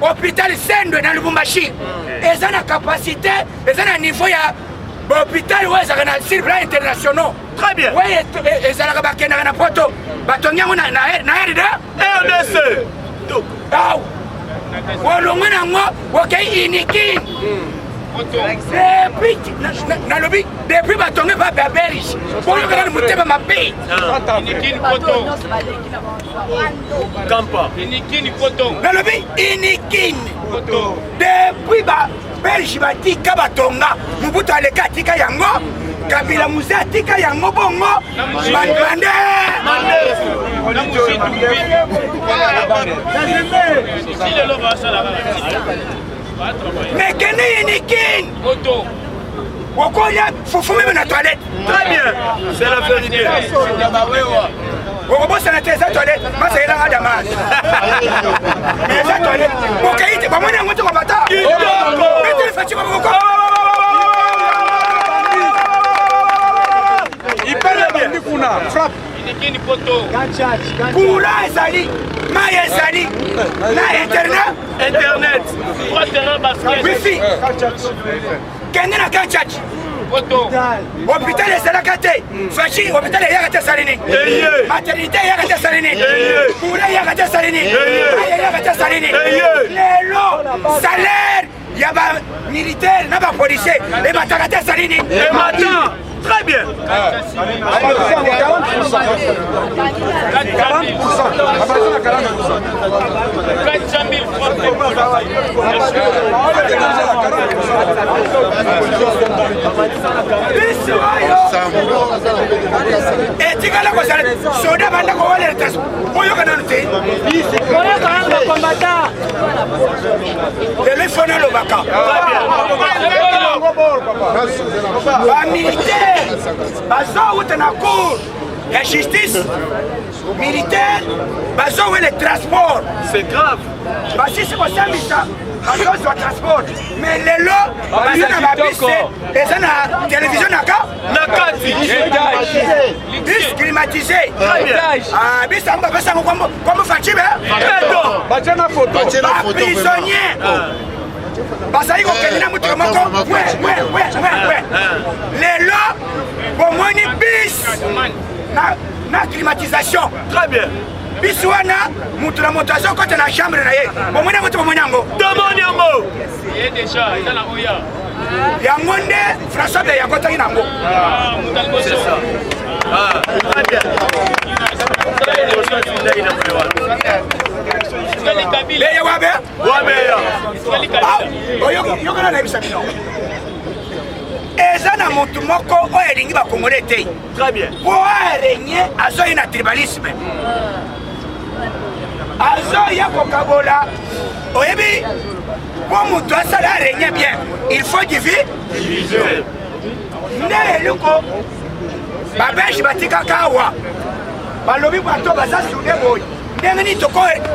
C: hôpital Sendwe dans Lubumbashi. Ils ont la capacité, ils ont un niveau ya hôpital où ils ont un circuit international.
B: Très bien.
C: Oui, ils ont la capacité na poto. Batongia ngo na RDA.
B: RDC.
C: Daw. Wolongana ngo, wakei iniki. Depuis batonge ba berberis pour le grand muteba mabe
B: Inikini poto Kampa Inikini poto
C: nalobi inikini poto depuis ba berisi batika batonga mubuto aleka tika yango Kabila muze atika yango bongo bandande mais kene inikin Wokoya foufou même dans la toilette.
B: Très bien, c'est la vérité.
C: Wokobo c'est la toilette, moi c'est la damas. Mais la toilette, Wokaï, tu vas m'en monter au bâtard. Mais tu le fais, tu vas m'en
B: il parle bien. Frappe.
C: Poula ezali, Maya ezali, na internet, wifi, kende na kanchach, hôpital ezalaka te, fachi hôpital eyaka te salini, maternité eyaka te salini, poula eyaka te salini, Maya eyaka te salini, lelo salaire ya ba militaire na ba policier ebataka te salini.
B: Et maintenant, très bien.
C: 40 na cour la justice militaire bazo le transport
B: c'est grave
C: basi c'est quoi ça misa bazo sur transport mais les lots bazo na babise et ça na télévision nakati bis climatisé ah bis amba pesa comme Fachibe
B: bachana photo
C: prisonnier basali ko kelina mutu moko ouais lelo bomoni bis na climatisation
B: très bien
C: bis wana mutu na moto azo kota na chambre na ye bomoni mutu bomoni yango
B: tomoni yango
D: ye déjà eza na oya
C: yango nde François de yango tangi nango
B: c'est ça très bien
C: leye wabe oyokana na bisa bino eza na motu moko oyo elingi bakongole te po arenye azoyi na tribalisme azoya kokabola oyebi po motu asala arenye bien il faut diviser nde eluko babelge batikaka awa balobi bato baza sude boyi ndenge nini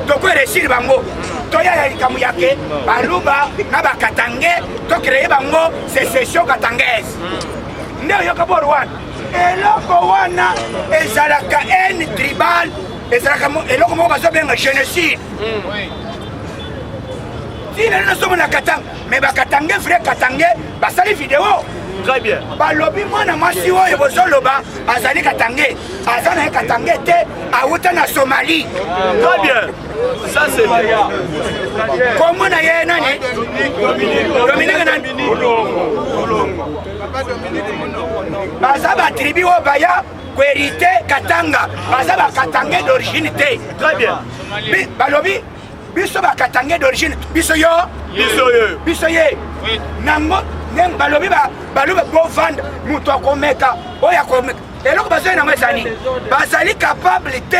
C: tokoeresiri bango toyaya likambo yake baluba na bakatange tokreye bango sécession katangaise nde oyoka boro wana eloko wana ezalaka haine tribal ezalaka eloko moko bazobenga génocide tina nazomona katanga mais bakatange vrai katange basali video
B: Très bien.
C: Balobi mwana mwasi oyo bozoloba azali katange. Azana katange te awuta na Somalie.
B: Très bien. Ça c'est bien.
C: Comment na ye nani? Dominique nani? Bazaba tribu o baya hérité Katanga. Bazaba Katanga d'origine te.
B: Très bien.
C: Balobi biso ba Katanga d'origine. Biso yo. Biso ye. Nango nem balobi balobi bo vendre muto akomeka. Oya komeka. Et donc, bazali capable de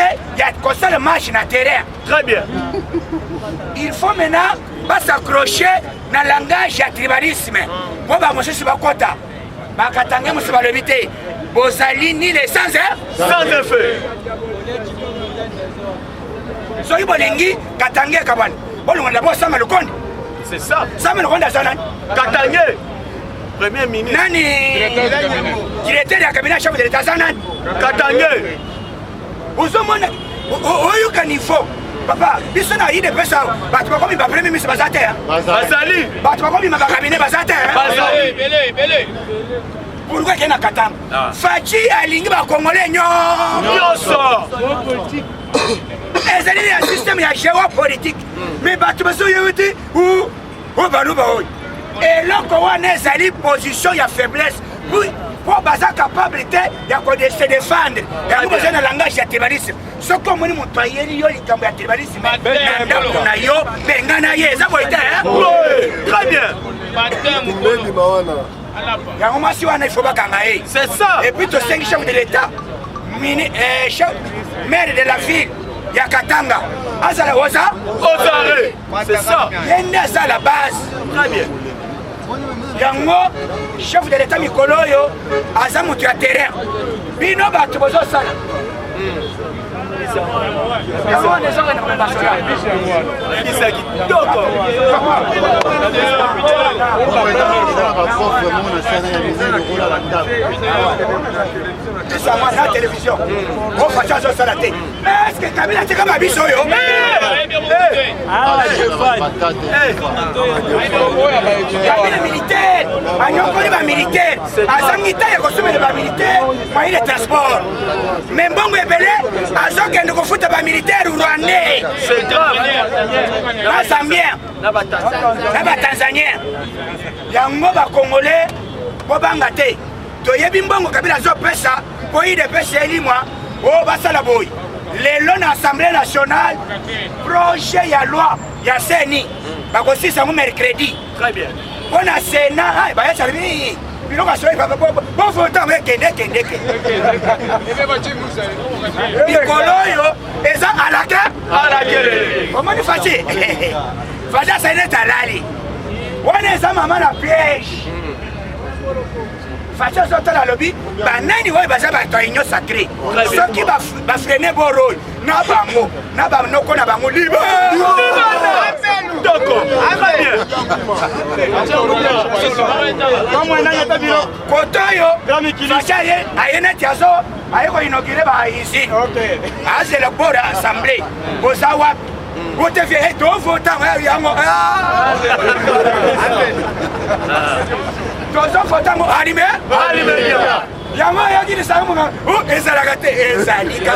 C: faire le match na terrain.
B: Très bien.
C: Il faut maintenant s'accrocher dans le langage du tribalisme. Pour que monsieur Bakota, Bakatanga monsieur Balobité, Bozali ni les sans
B: effet.
C: Soy Bolingi, Katanga Kaban. Bon, on a besoin de le compte.
B: C'est ça.
C: Ça me le compte à Zanan.
B: Katanga. Premier ministre.
C: Nani directeur du cabinet chef de l'État Zanan.
B: Katanga.
C: Vous avez un niveau. Papa, il y a des personnes qui ont été premier ministre.
B: Bazali.
C: Cabinet Bazate.
D: Belé.
C: Pourquoi il y a un Katang? Fachi alingi ba Congolais
B: Nyonso.
C: ezali un système géopolitique. Mais batu bazoyote ou baluba oyo. Et là, quand on est allé position, il y a faiblesse. Pour baza capable de se défendre. Il y a besoin de langage de tribalisme. Ce que moi, mon taillé, il y a un tribalisme.
B: Très bien.
C: Il faut pas gagner.
B: C'est ça.
C: Et puis, tu sais, chef de l'État, maire de la ville, il y a Katanga. Azala Oza.
B: C'est ça.
C: Il y a la base.
B: Très bien.
C: Yango chef de l'État mikolo yo aza mutu ya terrain bino bato bozo sala la télévision on fait ça sur la télé. Est-ce que Kabila c'est comme abiso yo Kabila militaire anyokoli ba militaire azangita ya kosomela ba militaire moyen de transport mais mbongo ebele azokende kofuta ba militaire rwandais.
B: C'est grave.
C: Na Zambien na ba Tanzanien yango ba Congolais bobanga te toyebi mbongo Kabila azopesa po ide pesa elimwa o basala boy lelo na Assemblée nationale projet ya loi ya CENI bakosisa mo mercredi.
B: Très bien.
C: On a Sénat, bah ça vient. Puis on va se faire bon votant avec kende. Bikoloyo, eza alaka. Comment il fait? Fada ça n'est talali. On est ça maman la piège. Fada ça la lobby, bah nani ouais bah ça va être union sacrée. Ce qui va freiner bon rôle. Na bango no kona bango libre.
B: D'accord. Très bien.
C: Kotoyo, Fachaye, Ayene Tiazo, Ayeko inauguré ici. C'est le bord de l'Assemblée. Bozawa, vous te faites tout votant. Tous votant, animé. Yama yaki ni samu na ezalagate ezalika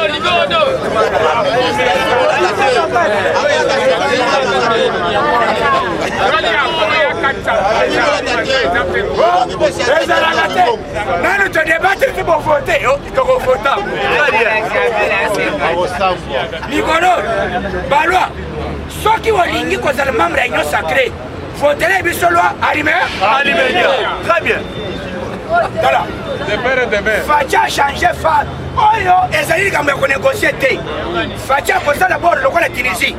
C: ligodo ezalagate nanu te débattre si bon voter ko voter ligodo balwa soki walingi kozala membre ya union sacrée Faut-il bien solo arriver?
B: Très bien.
C: Voilà. Facha changer fa. Oyo ezali kama ko négocier té. Facha pour ça d'abord le la Tunisie.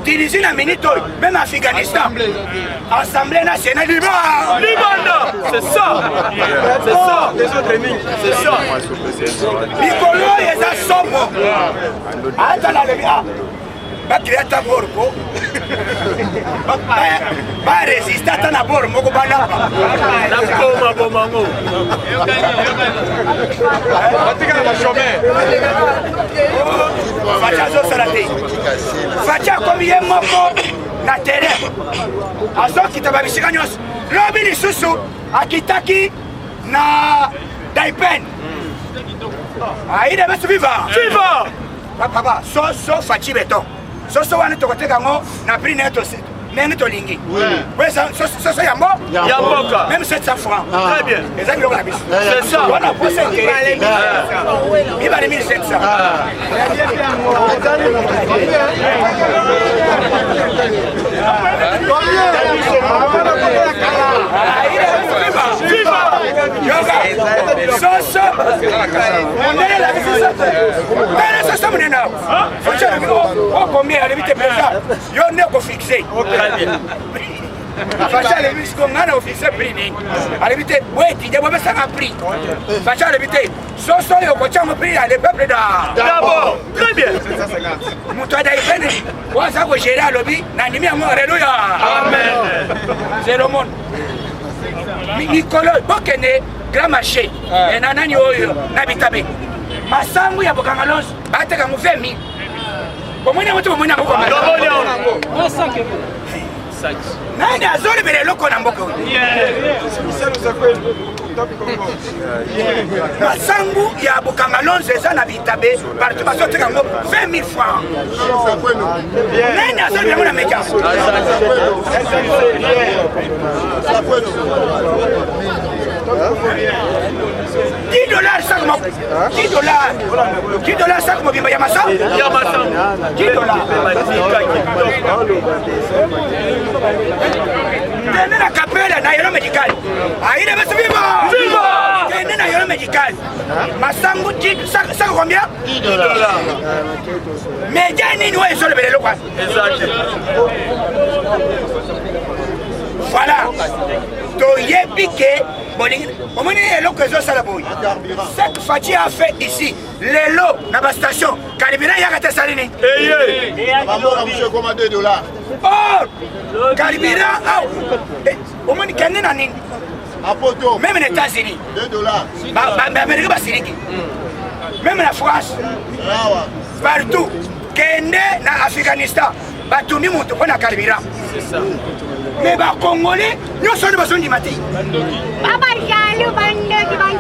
C: Tunisie na minute même Afghanistan. Assemblée nationale libre.
B: C'est ça. C'est ça.
C: Bikolo eza somo. Ata la lebia. Bakriata borko. Ba résister à ta bord moko bana.
B: La coma bomango.
C: Batika na chômeur. Facha zo salate. Facha comme yé moko na terrain azokita babisika nyonso lobi lisusu akitaki na Daipen aide besu viva papa so faci beton so wana tokoteka ngo na prix neto nenge tolingi soso yambo
B: Yamboka
C: même 700 francs
B: très bien
C: eza biloko na biso
B: c'est ça
C: on a posé ibali 1700 soso mondele la biso soso monena combien alebite pesa yo ne ko fixer Facha le bis ko ngana officer prix ni alebite weti de bobe sa prix Facha alebite soso yo ko chama prix le peuple
B: d'abord très bien
C: muto da ipene waza ko gérer alobi na nimi amo alléluia amen zero mon Nicolas bokene grand marché et nanani oyo na bitabe masangu ya bokangalos bateka mu 20000 bomona moto bomona ko koma nani azoli bele loko na mboka masangu ya bokangalonze eza na bitabe partout bazoteka ngo 20000 francs nani azoli bele na meja $10 chaque mois. $10 chaque mois. Yamasa. $10. Tenez la capelle na yolo médical. Aïe de monsieur viva. Tenez na yolo médical. Masangu ça combien? $10. Mais Jani nous est sur le vélo quoi. Voilà. Toye piqué. Cette Fati a fait ici, les lots dans la station, Caribira Yagate Salini.
A: $2.
C: Oh, Caribira, au moins, même les États-Unis, même la France, partout, Kende na Afghanistan, Batumi monte pour la Caribira. Mais les Congolais, nous sommes besoin de matin.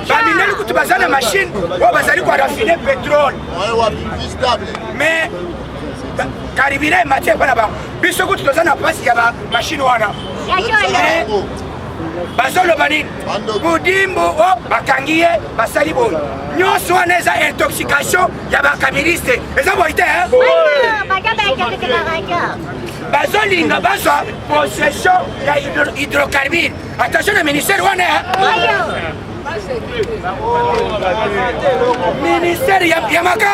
C: Tu as la machine, tu as raffiner pétrole. Mais Caribira est matière pour là-bas. Puis ce que tu as pas si y a la machine ou là. Bazolo Banin, Boudimbo, Bakangie, Basalibo. Nous sommes des intoxications, il y a des caméristes. Et ça va être, hein? Bazolinga, Bazo, possession, il y a hydrocarbures. Attention, le ministère, où on est, hein? Ministère, Yamaka!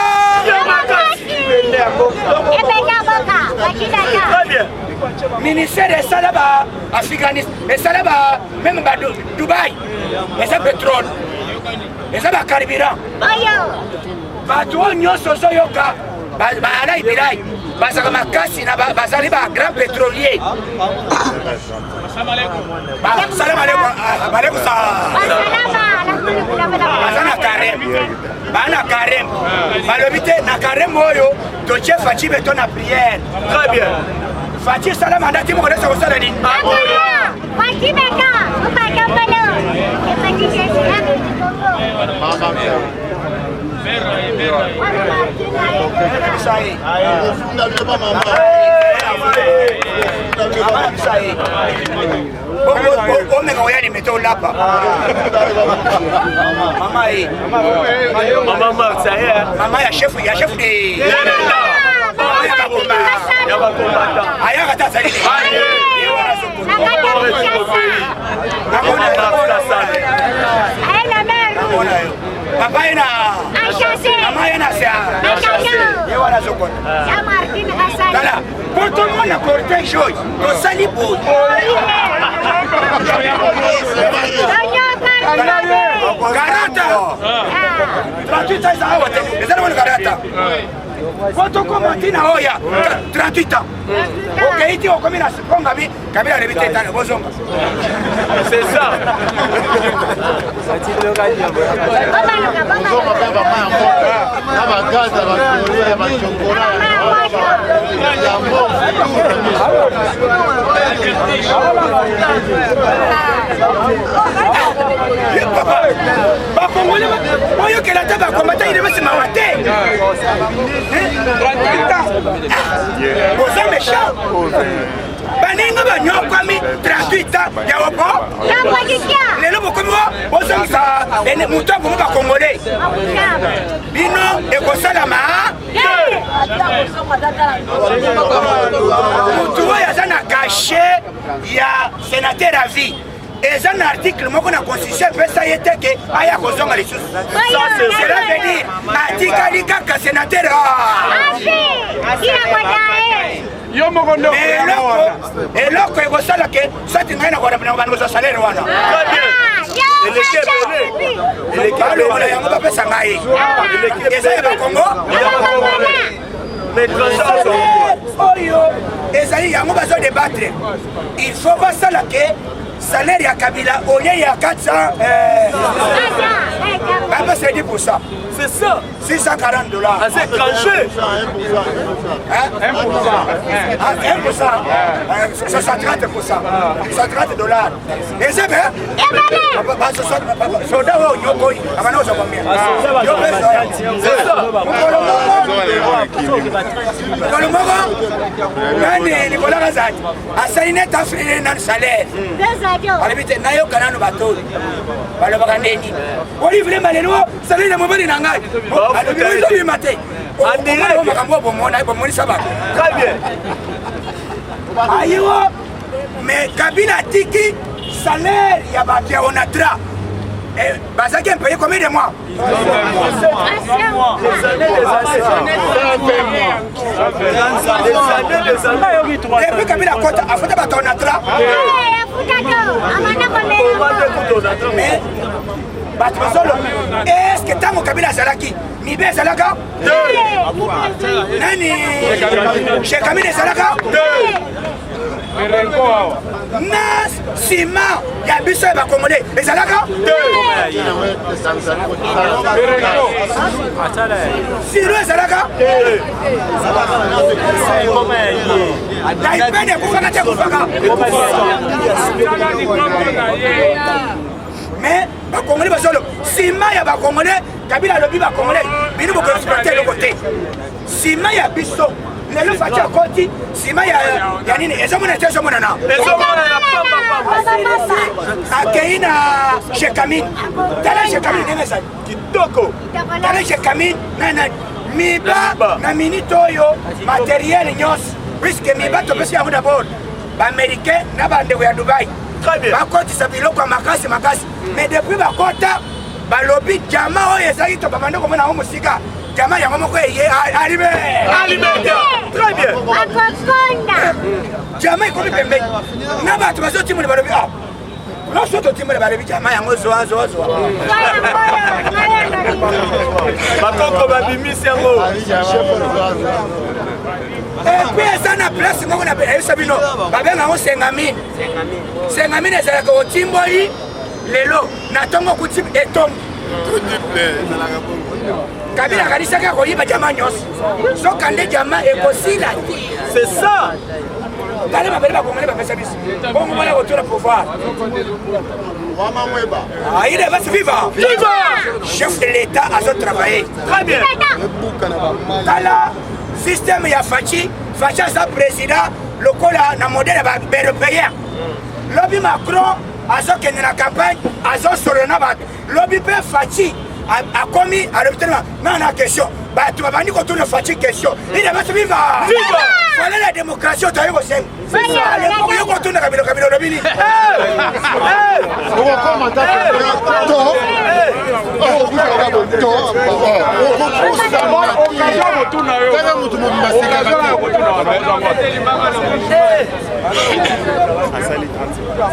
C: Ministère de Salaba, Afghanistan, et Salaba, même Dubaï, et ça pétrole, et ça carburant. Bateau, nous sommes yoga, Balaï Bilay, Basamakasi, Basali, grand pétrolier. Salam alaikum, Basana Karem, Bana Karem, Malobité, Nakarem Moyo, Toche Fachi Beton à prière.
B: Très bien.
C: Fachi Salam Andati Mokole Sakosalani. Fachi Beka, Upaka Palo. Maman, ya chef de Papa ina mama ina sia yewa na zokona ya Martin Hassan kala poto mona cortège joy to sali boy garata 38 ans awote ezana mona garata poto ko Martina oya 38 ans OK iti okomina siponga bi kabila lebite tano bozonga
B: c'est ça
C: Baninga banyokwami 38 ans ya opo lelo bokomi bozongisa mutu akomi bakongole bino ekosalama mutu oyo aza na kashe ya sénateur à vie eza na article moko na constitution epesa ye te ke aya kozonga lisusu cela veut dire atikali kaka sénateur eloko ekosala ke soti ngai nakobanikoza salaire wana balobona yango bapesa ngai eza ya bakongo oyo ezali yango bazodebatre il faut basala ke salaire ya Kabila au lieu ya 400 c'est 10%.
B: C'est ça.
C: $640.
B: Ah, c'est tranché.
C: 1%. 130%. $130. Et c'est bien. Soda au Nyokoi. Amano ça combien? C'est ça. Dans le moment, Nicolas Razat a signé ta frère dans le salaire. Alibite nayo kanano bato. Balo bakandeni. Oli vile malelo, salaire na mobali na ngai. Alibite maté. Andire makambo bomona bomoni saba.
B: Très bien.
C: Ayo mais Kabila tiki salaire ya bakia onatra. Et Bazaki payé combien de mois?
B: Des années.
C: Depuis Kabila Kota, a fait ton atra. Mais est-ce que Tango Kabila Salaki, Nibe Salaka? Nani? Chez Kabila Salaka? Nas Sima Yabiso et Bakomode et Salaka? Siro et Salaka? Taipene Koufaka Koufaka. Mais Bakomode Basolo, Sima ya Bakomode, Kabila Lobi Bakomode, Binu Boko exploiter le côté. Sima Yabiso. Lelo facha koti sima ya nini ezomona tezo mona na akeina Shekamin tala Shekamin nemesa
B: kitoko
C: tala Shekamin na miba na minitoyo matériel nyos puisque miba to pesi yango d'abord ba américain na bande ya Dubai ba koti sabilo kwa makasi mais depuis ba kota ba lobby jama oyo ezali to ba mando komona ho musika jama yango moko ye alime très bien jama ikomi pembe na bato bazotimule balobi losoto timule balobi jama yango zoa
B: bakoko babimisi yango
C: epuis eza na place moko na eyebisa bino babenga yango sengamine ezalaka otimboli lelo na ntongo kuti etombi Kabila kanisaka koyiba jama nyonso sokande jama ekosila te.
B: C'est ça.
C: Kale mabele bakongole bapesa biso bongo mwana kotola pouvoir il va se vivre. Chef de l'État a son travail.
B: Très bien.
C: Kala système ya Fachi sa président lokola na modèle européen. Lobby Macron a son na campagne a son sorona bat. Lobby pe Fachi a commis à l'obtenir. Non, la question. Bah, tu vas venir quand on a fait une question. Il va se vivre. Voilà la démocratie au Taïwan. Allez, pour y retourner à Camilo Robini.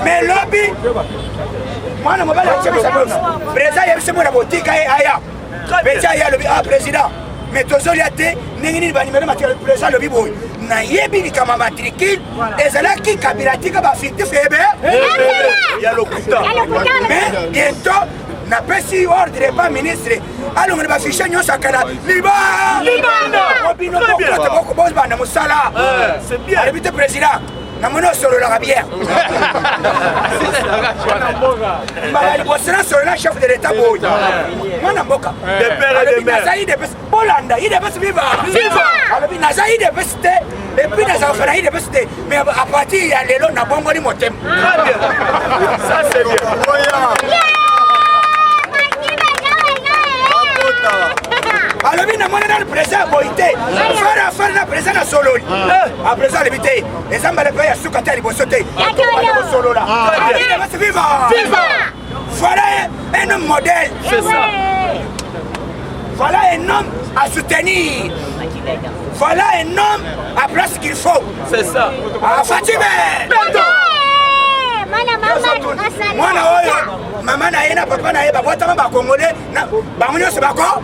C: Mais lobby. Moi, je ne sais pas. Président, il y a une boutique aya. Président, mais tous les athées, n'engagez pas numéro matériel président le biboui. Naïebi ni kama matricule, et c'est là qui Kabila tika ba fictif ebe.
B: Il y a le couteau.
C: Mais bientôt, napesi ordre pas ministre alongana bafishe nyonso akala libanda mosala alobi te président namoni osololaka bien mbala liboso nasolola chef de l'état boyi mwana mboka alobi naza idps bolanda idps viva alobi naza idps te epuis nazaka fana idps te mais à partir ya lelo nabongoli motema alobi namoni na le président boyi te fara na président na sololi a président alobi te ezambala mpe ya suka te ya liboso te kosolola idps viva voilà un homme modèle voilà un homme à soutenir voilà un homme à place qu'il faut
B: c'est ça
C: Fatime mwana oyo mama na ye na papa na ye babotama bakongole bango nyonso bako